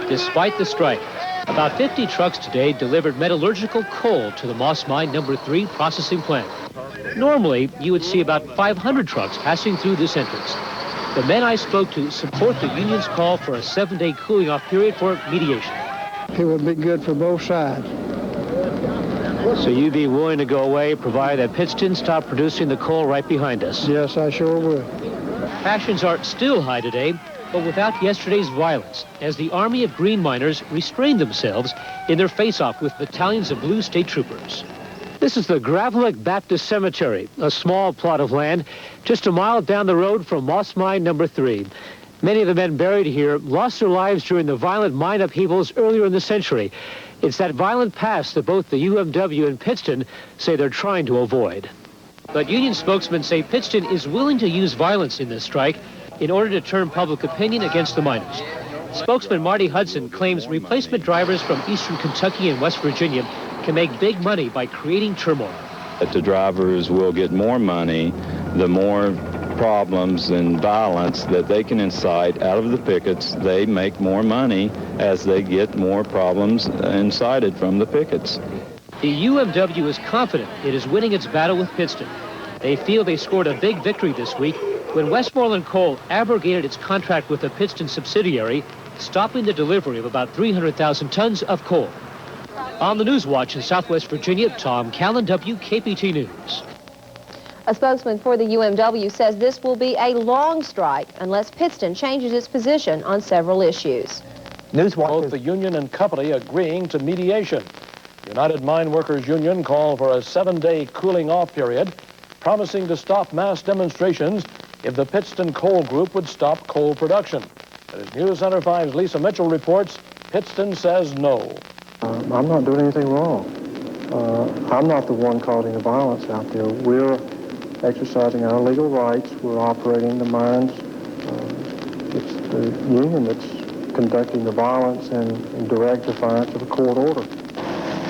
Despite the strike, about 50 trucks today delivered metallurgical coal to the Moss Mine No. 3 processing plant. Normally, you would see about 500 trucks passing through this entrance. The men I spoke to support the union's call for a 7-day cooling-off period for mediation. It would be good for both sides. So you'd be willing to go away, provided that Pittston stopped producing the coal right behind us? Yes, I sure would. Passions are still high today, but without yesterday's violence, as the army of green miners restrained themselves in their face-off with battalions of blue state troopers. This is the Gravelick Baptist Cemetery, a small plot of land just a mile down the road from Moss Mine number 3. Many of the men buried here lost their lives during the violent mine upheavals earlier in the century. It's that violent past that both the UMW and Pittston say they're trying to avoid. But union spokesmen say Pittston is willing to use violence in this strike in order to turn public opinion against the miners. Spokesman Marty Hudson claims replacement drivers from eastern Kentucky and West Virginia can make big money by creating turmoil. That the drivers will get more money the more problems and violence that they can incite out of the pickets. They make more money as they get more problems incited from the pickets. The UMW is confident it is winning its battle with Pittston. They feel they scored a big victory this week when Westmoreland Coal abrogated its contract with a Pittston subsidiary, stopping the delivery of about 300,000 tons of coal. On the News Watch in Southwest Virginia, Tom Callan, WKPT News. A spokesman for the UMW says this will be a long strike unless Pittston changes its position on several issues. Both the union and company agreeing to mediation. United Mine Workers Union called for a 7-day cooling-off period, promising to stop mass demonstrations if the Pittston Coal Group would stop coal production. But as News Center 5's Lisa Mitchell reports, Pittston says no. I'm not doing anything wrong. I'm not the one causing the violence out there. We're exercising our legal rights. We're operating the mines. It's the union that's conducting the violence and in direct defiance of a court order.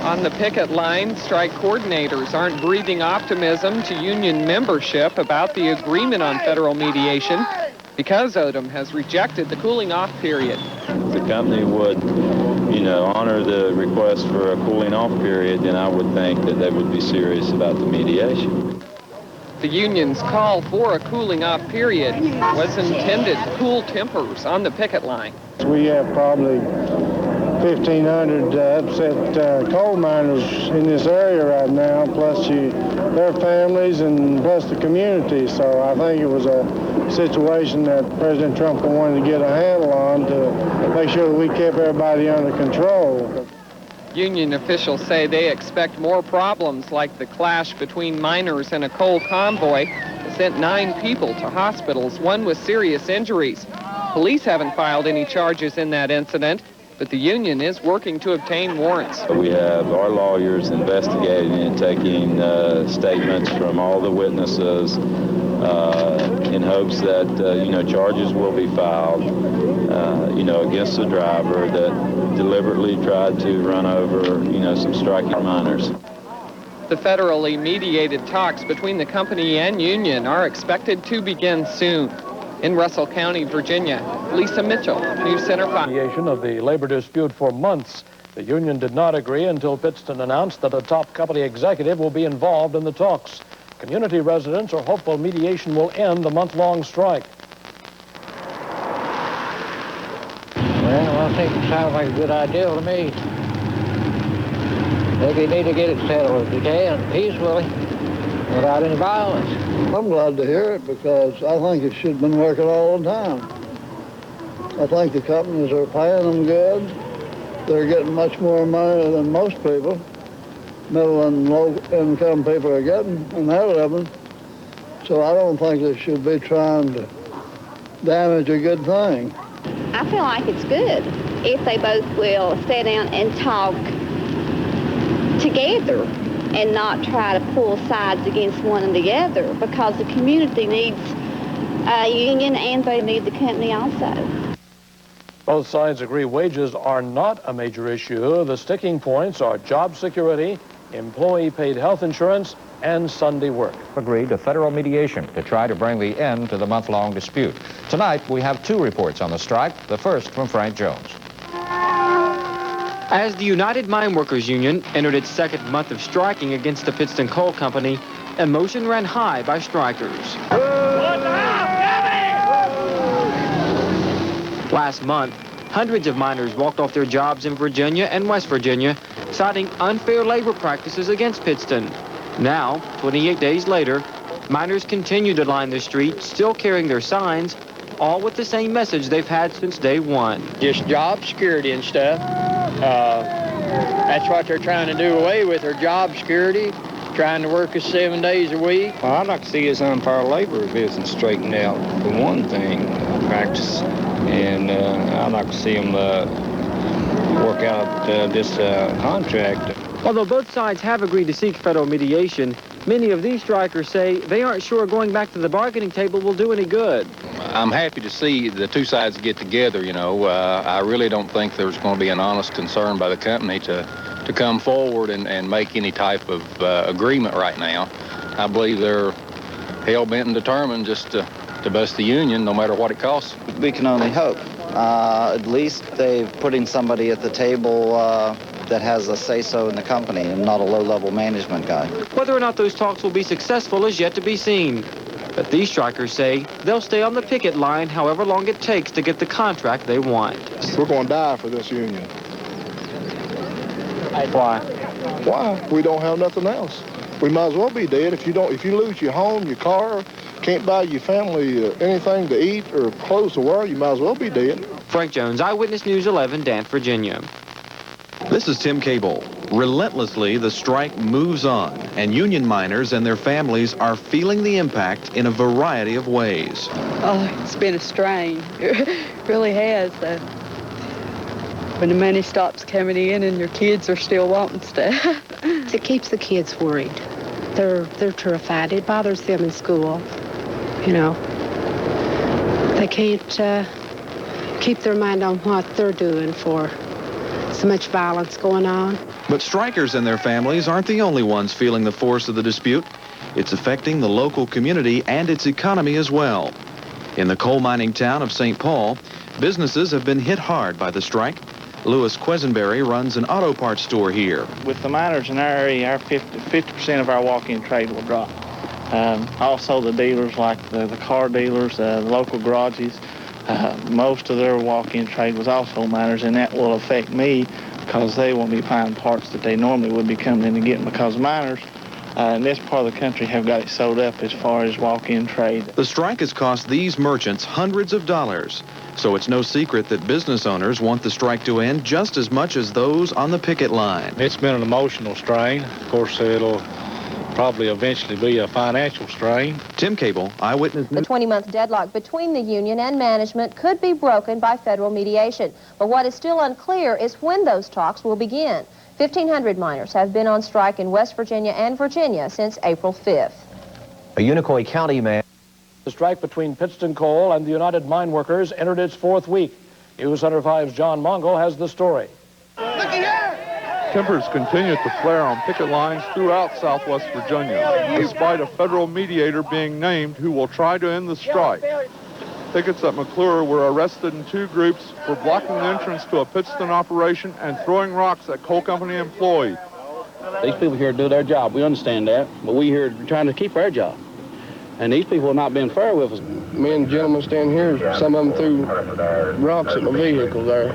On the picket line, strike coordinators aren't breathing optimism to union membership about the agreement on federal mediation because Odom has rejected the cooling-off period. If the company would, honor the request for a cooling-off period, then I would think that they would be serious about the mediation. The union's call for a cooling-off period was intended to cool tempers on the picket line. We have probably 1,500 upset coal miners in this area right now, plus their families and plus the community. So I think it was a situation that President Trump wanted to get a handle on to make sure that we kept everybody under control. Union officials say they expect more problems like the clash between miners and a coal convoy that sent 9 people to hospitals, one with serious injuries. Police haven't filed any charges in that incident, but the union is working to obtain warrants. We have our lawyers investigating and taking statements from all the witnesses in hopes that, charges will be filed, against the driver that deliberately tried to run over, some striking miners. The federally mediated talks between the company and union are expected to begin soon. In Russell County, Virginia, Lisa Mitchell, News Center 5. Mediation of the labor dispute for months. The union did not agree until Pittston announced that a top company executive will be involved in the talks. Community residents are hopeful mediation will end the month-long strike. Well, I think it sounds like a good idea to me. Maybe you need to get it settled if you can, peacefully, without any violence. I'm glad to hear it because I think it should have been working all the time. I think the companies are paying them good. They're getting much more money than most people. Middle and low income people are getting, and they're living. So I don't think they should be trying to damage a good thing. I feel like it's good if they both will sit down and talk together and not try to pull sides against one and the other, because the community needs a union and they need the company also. Both sides agree wages are not a major issue. The sticking points are job security, employee-paid health insurance, and Sunday work. Agreed to federal mediation to try to bring the end to the month-long dispute. Tonight, we have 2 reports on the strike, the first from Frank Jones. As the United Mine Workers Union entered its second month of striking against the Pittston Coal Company, emotion ran high by strikers. Last month, hundreds of miners walked off their jobs in Virginia and West Virginia, citing unfair labor practices against Pittston. Now, 28 days later, miners continue to line the streets, still carrying their signs, all with the same message they've had since day one. Just job security and stuff. That's what they're trying to do away with, their job security, trying to work us 7 days a week. Well, I'd like to see this unfair labor business straightened out, for one thing, practice. And I'd like to see them work out this contract. Although both sides have agreed to seek federal mediation, many of these strikers say they aren't sure going back to the bargaining table will do any good. I'm happy to see the two sides get together, you know. I really don't think there's going to be an honest concern by the company to come forward and make any type of agreement right now. I believe they're hell-bent and determined just to bust the union, no matter what it costs. We can only hope. At least they're putting somebody at the table that has a say-so in the company and not a low-level management guy. Whether or not those talks will be successful is yet to be seen. But these strikers say they'll stay on the picket line however long it takes to get the contract they want. We're going to die for this union. Why? Why? We don't have nothing else. We might as well be dead. If you lose your home, your car, can't buy your family anything to eat or clothes to wear, you might as well be dead. Frank Jones, Eyewitness News 11, Dant, Virginia. This is Tim Cable. Relentlessly, the strike moves on, and union miners and their families are feeling the impact in a variety of ways. Oh, it's been a strain. It really has. When the money stops coming in and your kids are still wanting stuff. It keeps the kids worried. They're terrified. It bothers them in school. You know, they can't keep their mind on what they're doing for so much violence going on. But strikers and their families aren't the only ones feeling the force of the dispute. It's affecting the local community and its economy as well. In the coal mining town of St. Paul, businesses have been hit hard by the strike. Louis Quesenberry runs an auto parts store here. With the miners in our area, our 50% of our walk-in trade will drop. Also the dealers, like the car dealers, the local garages, most of their walk-in trade was also miners, and that will affect me because they won't be buying parts that they normally would be coming in and getting, because miners in this part of the country have got it sold up as far as walk-in trade. The strike has cost these merchants hundreds of dollars. So it's no secret that business owners want the strike to end just as much as those on the picket line. It's been an emotional strain. Of course, it'll probably eventually be a financial strain. Tim Cable, Eyewitness News. The 20-month deadlock between the union and management could be broken by federal mediation. But what is still unclear is when those talks will begin. 1,500 miners have been on strike in West Virginia and Virginia since April 5th. A Unicoi County man. The strike between Pittston Coal and the United Mine Workers entered its fourth week. News Center 5's John Mongo has the story. Tempers continue to flare on picket lines throughout southwest Virginia, despite a federal mediator being named who will try to end the strike. Pickets at McClure were arrested in two groups for blocking the entrance to a Pittston operation and throwing rocks at coal company employees. These people here do their job. We understand that, but we here trying to keep our job. And these people are not being fair with us. Me and the gentleman standing here, some of them threw rocks at my vehicle there.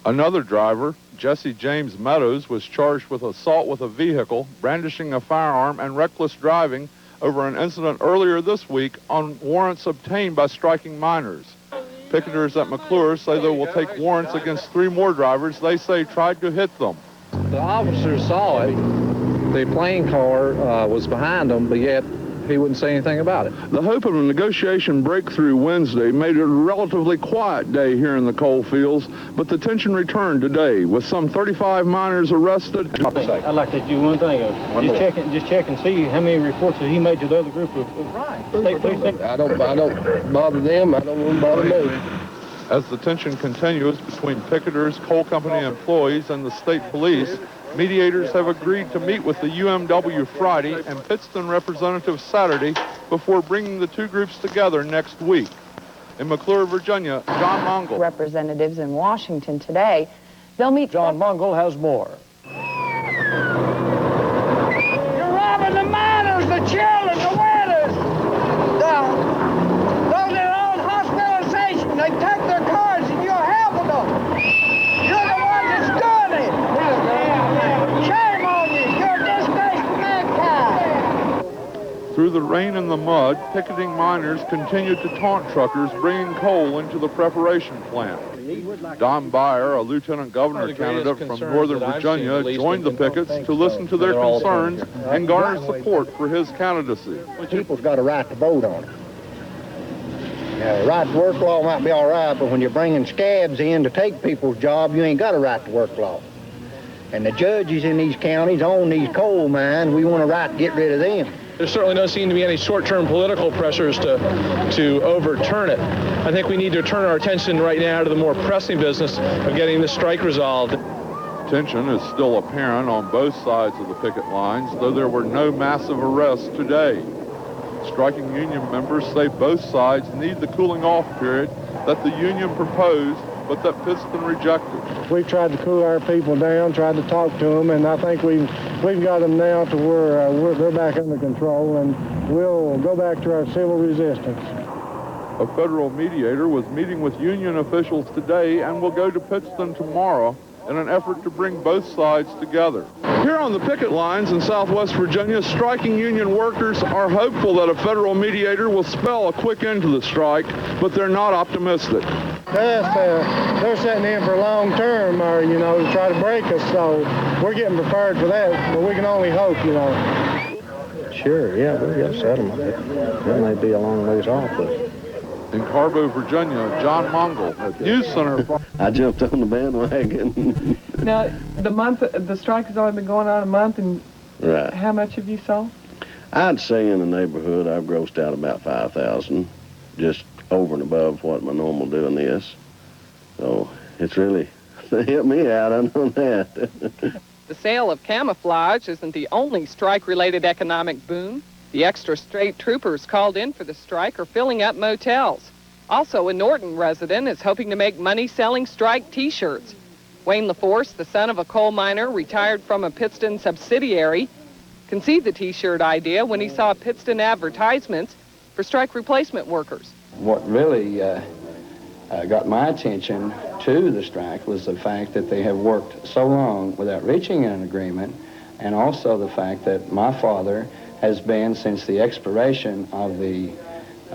Another driver, Jesse James Meadows, was charged with assault with a vehicle, brandishing a firearm, and reckless driving over an incident earlier this week on warrants obtained by striking miners. Picketers at McClure say they will take warrants against 3 more drivers they say tried to hit them. The officers saw it. The plane car was behind them, but yet he wouldn't say anything about it. The hope of a negotiation breakthrough Wednesday made it a relatively quiet day here in the coal fields, but the tension returned today with some 35 miners arrested. I'd like to do one thing. Just check and see how many reports that he made to the other group of state police. I don't bother them. I don't want to bother me. As the tension continues between picketers, coal company employees, and the state police, mediators have agreed to meet with the UMW Friday and Pittston representatives Saturday before bringing the two groups together next week. In McClure, Virginia, John Mongol. Representatives in Washington today. They'll meet. John Mongol has more. You're robbing the miners. The the rain and the mud, picketing miners continued to taunt truckers bringing coal into the preparation plant. Don Byer, a lieutenant governor candidate from Northern Virginia, joined the pickets to listen to their concerns and garner support for his candidacy. People's got a right to vote on it. Now, right to work law might be all right, but when you're bringing scabs in to take people's job, you ain't got a right to work law. And the judges in these counties own these coal mines. We want a right to get rid of them. There certainly don't seem to be any short-term political pressures to overturn it. I think we need to turn our attention right now to the more pressing business of getting this strike resolved. Tension is still apparent on both sides of the picket lines, though there were no massive arrests today. Striking union members say both sides need the cooling-off period that the union proposed, but that Pittston rejected. We've tried to cool our people down, tried to talk to them, and I think we've got them now to where they're back under control, and we'll go back to our civil resistance. A federal mediator was meeting with union officials today and will go to Pittston tomorrow in an effort to bring both sides together. Here on the picket lines in Southwest Virginia, striking union workers are hopeful that a federal mediator will spell a quick end to the strike, but they're not optimistic. They're setting in for long term, or, to try to break us, so we're getting prepared for that, but we can only hope, Sure, yeah, we'll get a settlement. It may be a long ways off, but... In Carbo, Virginia, John Mongol, News Center. I jumped on the bandwagon. Now, the strike has only been going on a month, and right. How much have you sold? I'd say in the neighborhood, I've grossed out about $5,000, just over and above what my normal doing is. So it's really helped me out, I know that. The sale of camouflage isn't the only strike-related economic boom. The extra state troopers called in for the strike are filling up motels. Also, a Norton resident is hoping to make money selling strike T-shirts. Wayne LaForce, the son of a coal miner retired from a Pittston subsidiary, conceived the T-shirt idea when he saw Pittston advertisements for strike replacement workers. What really got my attention to the strike was the fact that they have worked so long without reaching an agreement, and also the fact that my father has been, since the expiration of the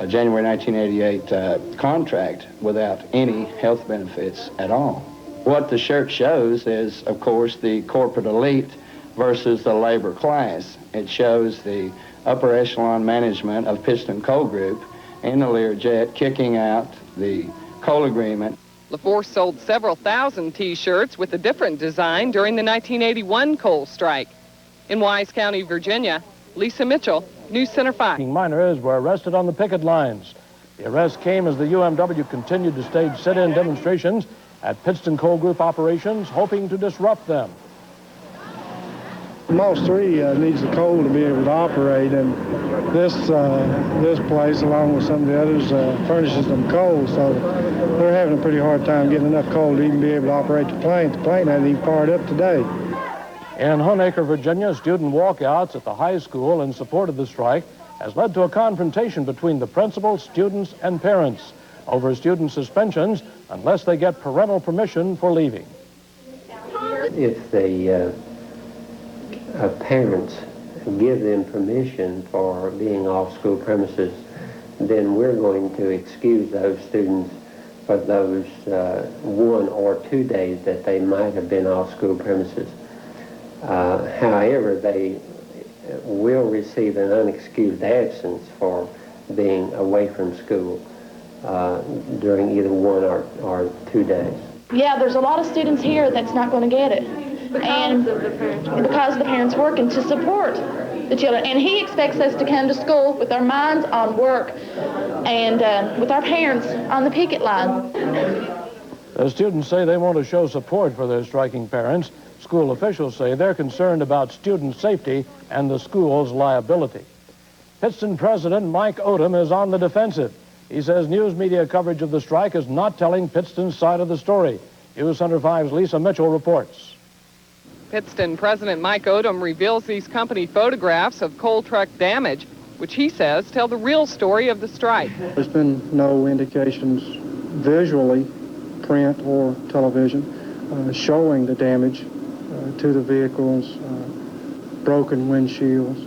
January 1988 contract, without any health benefits at all. What the shirt shows is, of course, the corporate elite versus the labor class. It shows the upper echelon management of Pittston Coal Group in the Learjet kicking out the coal agreement. LaForce sold several thousand T-shirts with a different design during the 1981 coal strike. In Wise County, Virginia, Lisa Mitchell, News Center 5. Miners were arrested on the picket lines. The arrest came as the UMW continued to stage sit-in demonstrations at Pittston Coal Group operations, hoping to disrupt them. Most 3 needs the coal to be able to operate, and this place, along with some of the others, furnishes them coal, so they're having a pretty hard time getting enough coal to even be able to operate the plant. The plant hasn't even fired up today. In Hunacre, Virginia, student walkouts at the high school in support of the strike has led to a confrontation between the principal, students, and parents over student suspensions unless they get parental permission for leaving. If the parents give them permission for being off school premises, then we're going to excuse those students for those 1 or 2 days that they might have been off school premises. However, they will receive an unexcused absence for being away from school during either 1 or 2 days. Yeah, there's a lot of students here that's not going to get it. Because of the parents working to support the children. And he expects us to come to school with our minds on work and with our parents on the picket line. The students say they want to show support for their striking parents. School officials say they're concerned about student safety and the school's liability. Pittston President Mike Odom is on the defensive. He says news media coverage of the strike is not telling Pittston's side of the story. News Center 5's Lisa Mitchell reports. Pittston President Mike Odom reveals these company photographs of coal truck damage, which he says tell the real story of the strike. There's been no indications visually, print or television, showing the damage to the vehicles, broken windshields.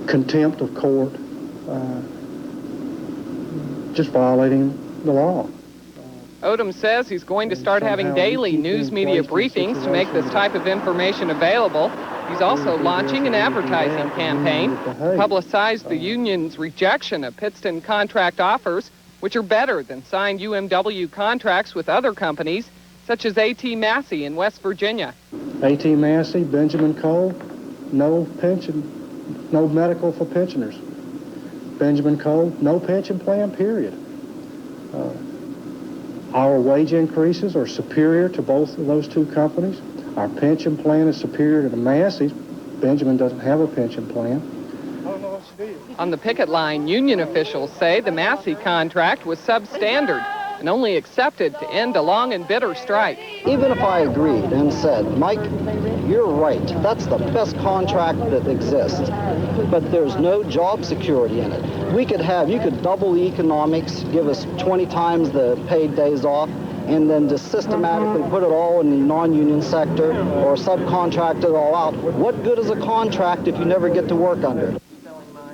contempt of court, just violating the law. Odom says he's going to start having daily news media briefings to make this type of information available. He's also launching an advertising campaign to publicize the union's rejection of Pittston contract offers, which are better than signed UMW contracts with other companies, such as A.T. Massey in West Virginia. A.T. Massey, Benjamin Coal, no pension, no medical for pensioners. Benjamin Coal, no pension plan, period. Our wage increases are superior to both of those two companies. Our pension plan is superior to the Massey's. Benjamin doesn't have a pension plan. On the picket line, union officials say the Massey contract was substandard and only accepted to end a long and bitter strike. Even if I agreed and said, Mike, you're right, that's the best contract that exists, but there's no job security in it. You could double the economics, give us 20 times the paid days off, and then just systematically put it all in the non-union sector or subcontract it all out. What good is a contract if you never get to work under it?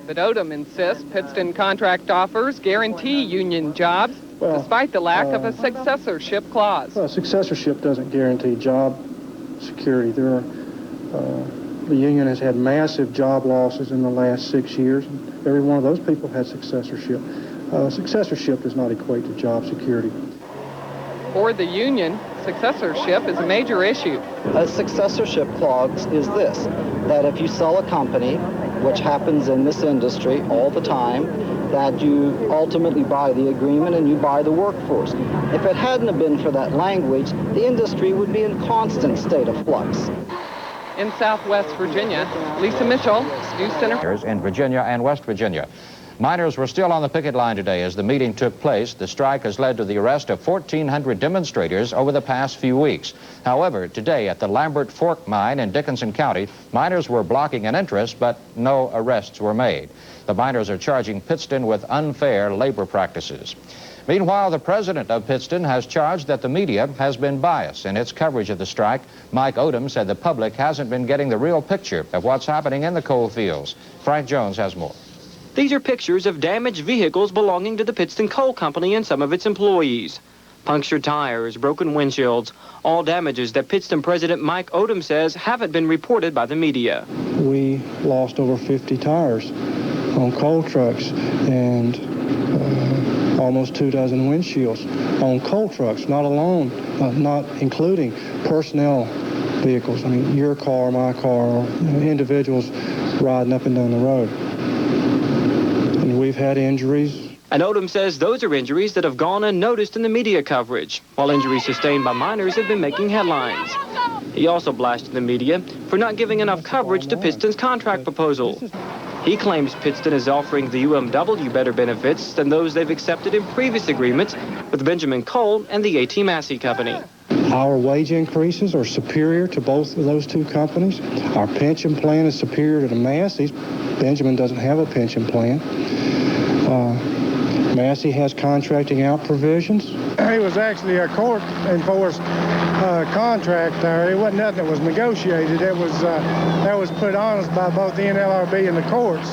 But Odom insists Pittston contract offers guarantee union jobs, despite the lack of a successorship clause. Well, successorship doesn't guarantee job security. The union has had massive job losses in the last 6 years. And every one of those people had successorship. Successorship does not equate to job security. For the union, successorship is a major issue. A successorship clause is this, that if you sell a company, which happens in this industry all the time, that you ultimately buy the agreement and you buy the workforce. If it hadn't have been for that language, the industry would be in constant state of flux. In Southwest Virginia, Lisa Mitchell, News Center. In Virginia and West Virginia. Miners were still on the picket line today as the meeting took place. The strike has led to the arrest of 1,400 demonstrators over the past few weeks. However, today at the Lambert Fork mine in Dickinson County, miners were blocking an entrance, but no arrests were made. The miners are charging Pittston with unfair labor practices. Meanwhile, the president of Pittston has charged that the media has been biased in its coverage of the strike. Mike Odom said the public hasn't been getting the real picture of what's happening in the coal fields. Frank Jones has more. These are pictures of damaged vehicles belonging to the Pittston Coal Company and some of its employees. Punctured tires, broken windshields, all damages that Pittston President Mike Odom says haven't been reported by the media. We lost over 50 tires on coal trucks and almost 24 windshields on coal trucks, not including personnel vehicles. I mean, your car, my car, individuals riding up and down the road. And we've had injuries. And Odom says those are injuries that have gone unnoticed in the media coverage, while injuries sustained by miners have been making headlines. He also blasted the media for not giving enough coverage to Pittston's contract proposal. He claims Pittston is offering the UMW better benefits than those they've accepted in previous agreements with Benjamin Coal and the A.T. Massey Company. Our wage increases are superior to both of those two companies. Our pension plan is superior to the Massey's. Benjamin doesn't have a pension plan. Massey has contracting out provisions. It was actually a court-enforced contract there. It wasn't nothing that was negotiated. That was put on us by both the NLRB and the courts.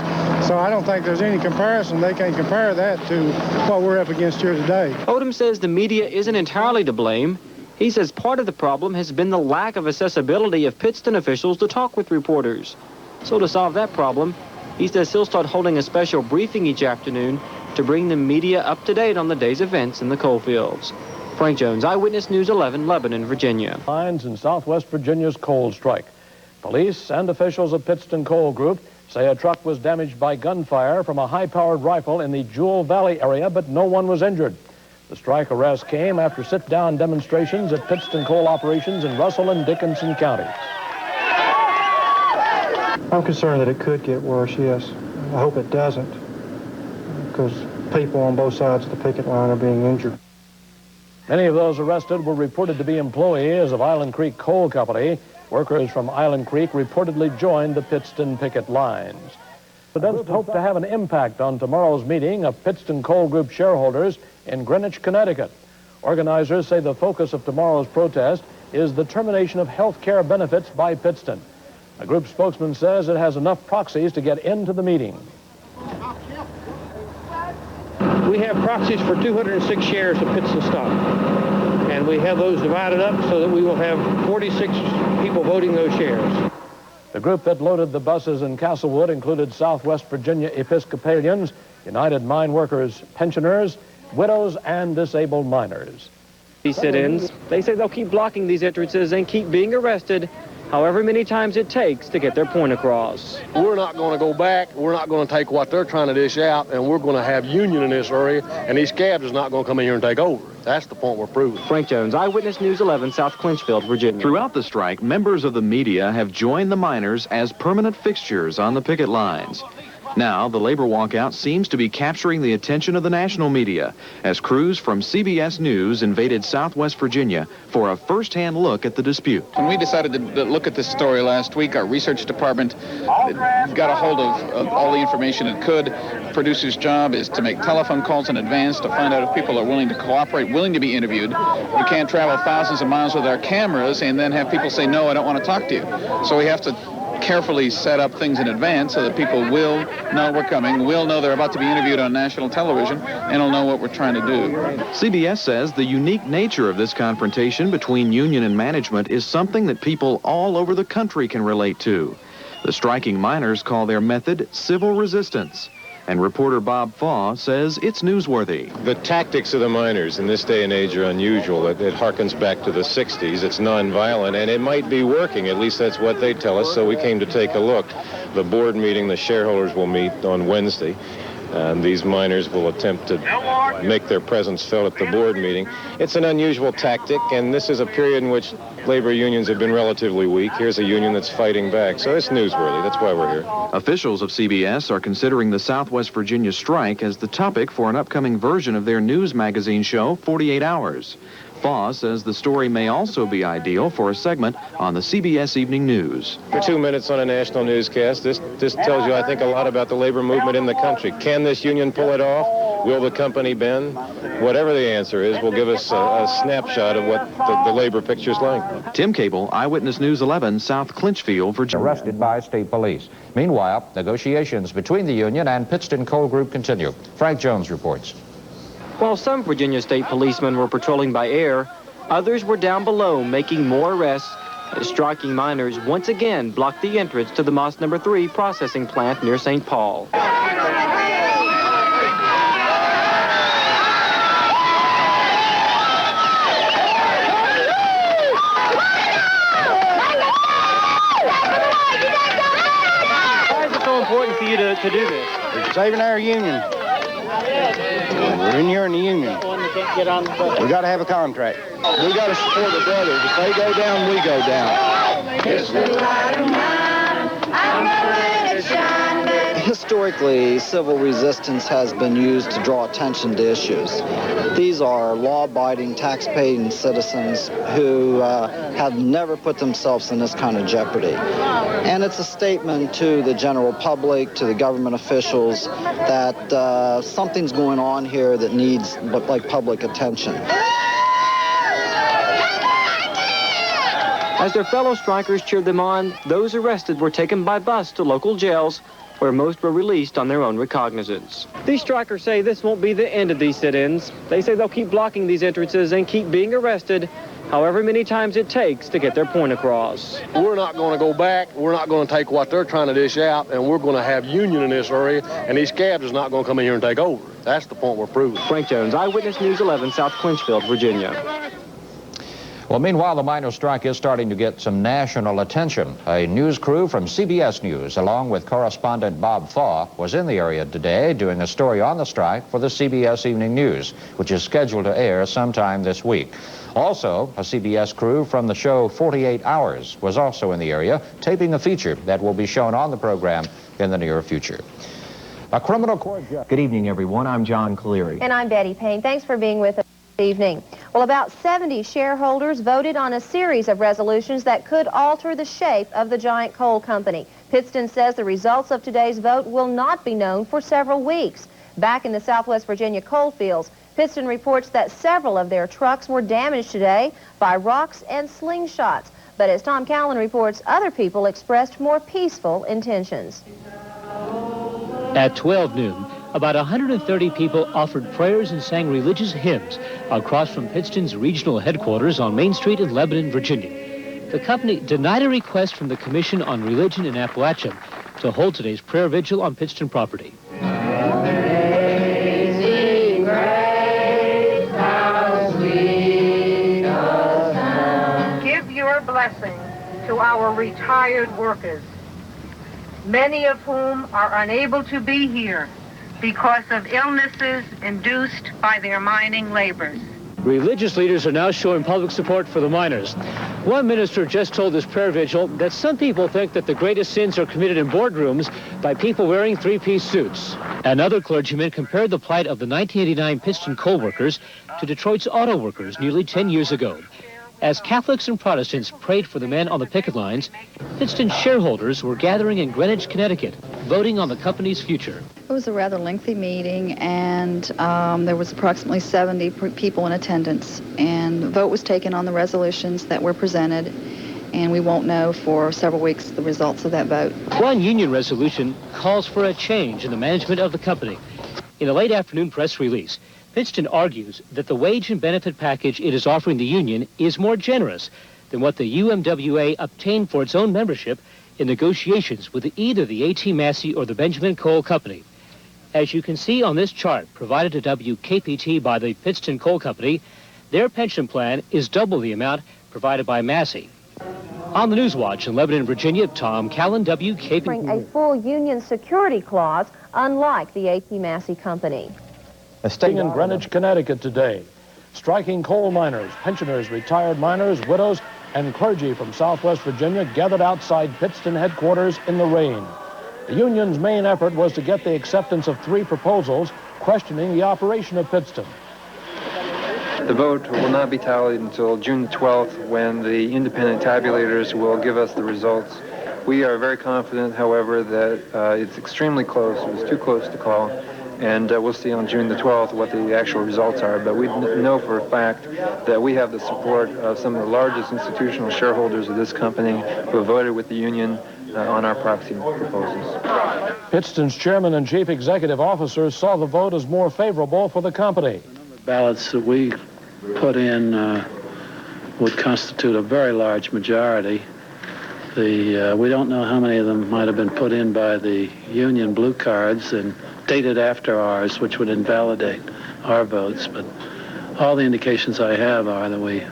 So I don't think there's any comparison. They can't compare that to what we're up against here today. Odom says the media isn't entirely to blame. He says part of the problem has been the lack of accessibility of Pittston officials to talk with reporters. So to solve that problem, he says he'll start holding a special briefing each afternoon to bring the media up to date on the day's events in the coal fields. Frank Jones, Eyewitness News 11, Lebanon, Virginia. Lines in Southwest Virginia's coal strike. Police and officials of Pittston Coal Group say a truck was damaged by gunfire from a high-powered rifle in the Jewel Valley area, but no one was injured. The strike arrest came after sit-down demonstrations at Pittston coal operations in Russell and Dickinson counties. I'm concerned that it could get worse, yes. I hope it doesn't, because people on both sides of the picket line are being injured. Many of those arrested were reported to be employees of Island Creek Coal Company. Workers from Island Creek reportedly joined the Pittston picket lines. The President hoped to have an impact on tomorrow's meeting of Pittston Coal Group shareholders in Greenwich, Connecticut. Organizers say the focus of tomorrow's protest is the termination of health care benefits by Pittston. A group spokesman says it has enough proxies to get into the meeting. We have proxies for 206 shares of Pittston stock, and we have those divided up so that we will have 46 people voting those shares. The group that loaded the buses in Castlewood included Southwest Virginia Episcopalians, United Mine Workers Pensioners, widows, and disabled miners. These sit-ins, they say they'll keep blocking these entrances and keep being arrested however many times it takes to get their point across. We're not going to go back. We're not going to take what they're trying to dish out, and we're going to have union in this area, and these scabs is not going to come in here and take over. That's the point we're proving. Frank Jones, Eyewitness News 11, South Clinchfield, Virginia. Throughout the strike, members of the media have joined the miners as permanent fixtures on the picket lines. Now, the labor walkout seems to be capturing the attention of the national media as crews from CBS News invaded Southwest Virginia for a first-hand look at the dispute. When we decided to look at this story last week, our research department got a hold of all the information it could. Producer's job is to make telephone calls in advance to find out if people are willing to cooperate, willing to be interviewed. We can't travel thousands of miles with our cameras and then have people say, no, I don't want to talk to you. So we have to carefully set up things in advance so that people will know we're coming, will know they're about to be interviewed on national television, and will know what we're trying to do. CBS says the unique nature of this confrontation between union and management is something that people all over the country can relate to. The striking miners call their method civil resistance. And reporter Bob Faw says it's newsworthy. The tactics of the miners in this day and age are unusual. It harkens back to the 60s. It's nonviolent, and it might be working. At least that's what they tell us, so we came to take a look. The board meeting, the shareholders will meet on Wednesday. These miners will attempt to make their presence felt at the board meeting. It's an unusual tactic, and this is a period in which labor unions have been relatively weak. Here's a union that's fighting back, so it's newsworthy. That's why we're here. Officials of CBS are considering the Southwest Virginia strike as the topic for an upcoming version of their news magazine show, 48 Hours. Faw says the story may also be ideal for a segment on the CBS Evening News. For 2 minutes on a national newscast, this tells you, I think, a lot about the labor movement in the country. Can this union pull it off? Will the company bend? Whatever the answer is, will give us a snapshot of what the labor picture's like. Tim Cable, Eyewitness News 11, South Clinchfield, Virginia. Arrested by state police. Meanwhile, negotiations between the union and Pittston Coal Group continue. Frank Jones reports. While some Virginia state policemen were patrolling by air, others were down below making more arrests as striking miners once again blocked the entrance to the Moss No. 3 processing plant near St. Paul. Why is it so important for you to do this? We're saving our union. We're in here in the union. We got to have a contract. We got to support the brothers. If they go down, we go down. Historically, civil resistance has been used to draw attention to issues. These are law-abiding, tax-paying citizens who have never put themselves in this kind of jeopardy. And it's a statement to the general public, to the government officials, that something's going on here that needs public attention. As their fellow strikers cheered them on, those arrested were taken by bus to local jails, where most were released on their own recognizance. These strikers say this won't be the end of these sit-ins. They say they'll keep blocking these entrances and keep being arrested however many times it takes to get their point across. We're not going to go back. We're not going to take what they're trying to dish out, and we're going to have union in this area, and these scabs is not going to come in here and take over. That's the point we're proving. Frank Jones, Eyewitness News 11, South Clinchfield, Virginia. Well, meanwhile, the miners' strike is starting to get some national attention. A news crew from CBS News, along with correspondent Bob Faw, was in the area today doing a story on the strike for the CBS Evening News, which is scheduled to air sometime this week. Also, a CBS crew from the show 48 Hours was also in the area, taping a feature that will be shown on the program in the near future. A criminal court judge. Good evening, everyone. I'm John Cleary. And I'm Betty Payne. Thanks for being with us this evening. Well, about 70 shareholders voted on a series of resolutions that could alter the shape of the giant coal company. Pittston says the results of today's vote will not be known for several weeks. Back in the Southwest Virginia coal fields, Pittston reports that several of their trucks were damaged today by rocks and slingshots. But as Tom Callan reports, other people expressed more peaceful intentions. At 12 noon, about 130 people offered prayers and sang religious hymns across from Pittston's regional headquarters on Main Street in Lebanon, Virginia. The company denied a request from the Commission on Religion in Appalachia to hold today's prayer vigil on Pittston property. Amazing grace, how sweet the sound. Give your blessing to our retired workers, many of whom are unable to be here because of illnesses induced by their mining labors. Religious leaders are now showing public support for the miners. One minister just told this prayer vigil that some people think that the greatest sins are committed in boardrooms by people wearing three-piece suits. Another clergyman compared the plight of the 1989 Pittston coal workers to Detroit's auto workers nearly 10 years ago. As Catholics and Protestants prayed for the men on the picket lines, Pittston shareholders were gathering in Greenwich, Connecticut, voting on the company's future. It was a rather lengthy meeting, and there was approximately 70 people in attendance. And the vote was taken on the resolutions that were presented, and we won't know for several weeks the results of that vote. One union resolution calls for a change in the management of the company. In a late afternoon press release, Pittston argues that the wage and benefit package it is offering the union is more generous than what the UMWA obtained for its own membership in negotiations with either the A.T. Massey or the Benjamin Coal Company. As you can see on this chart provided to WKPT by the Pittston Coal Company, their pension plan is double the amount provided by Massey. On the Newswatch in Lebanon, Virginia, Tom Callan, WKPT. A full union security clause, unlike the A.T. Massey Company. Staying in Greenwich, Connecticut today. Striking coal miners, pensioners, retired miners, widows, and clergy from Southwest Virginia gathered outside Pittston headquarters in the rain. The union's main effort was to get the acceptance of 3 proposals questioning the operation of Pittston. The vote will not be tallied until June the 12th, when the independent tabulators will give us the results. We are very confident, however, that it's extremely close. It was too close to call. And we'll see on June the 12th what the actual results are. But we know for a fact that we have the support of some of the largest institutional shareholders of this company who have voted with the union on our proxy proposals. Pittston's chairman and chief executive officer saw the vote as more favorable for the company. Ballots that we put in would constitute a very large majority. We don't know how many of them might have been put in by the union blue cards and dated after ours, which would invalidate our votes. But all the indications I have are that we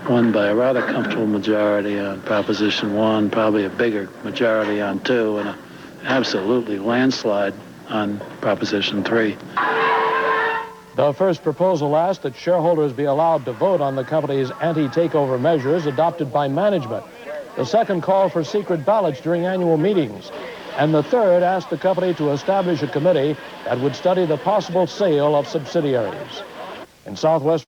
won by a rather comfortable majority on Proposition 1, probably a bigger majority on 2, and an absolutely landslide on Proposition 3. The first proposal asked that shareholders be allowed to vote on the company's anti-takeover measures adopted by management. The second called for secret ballots during annual meetings. And the third asked the company to establish a committee that would study the possible sale of subsidiaries. In Southwest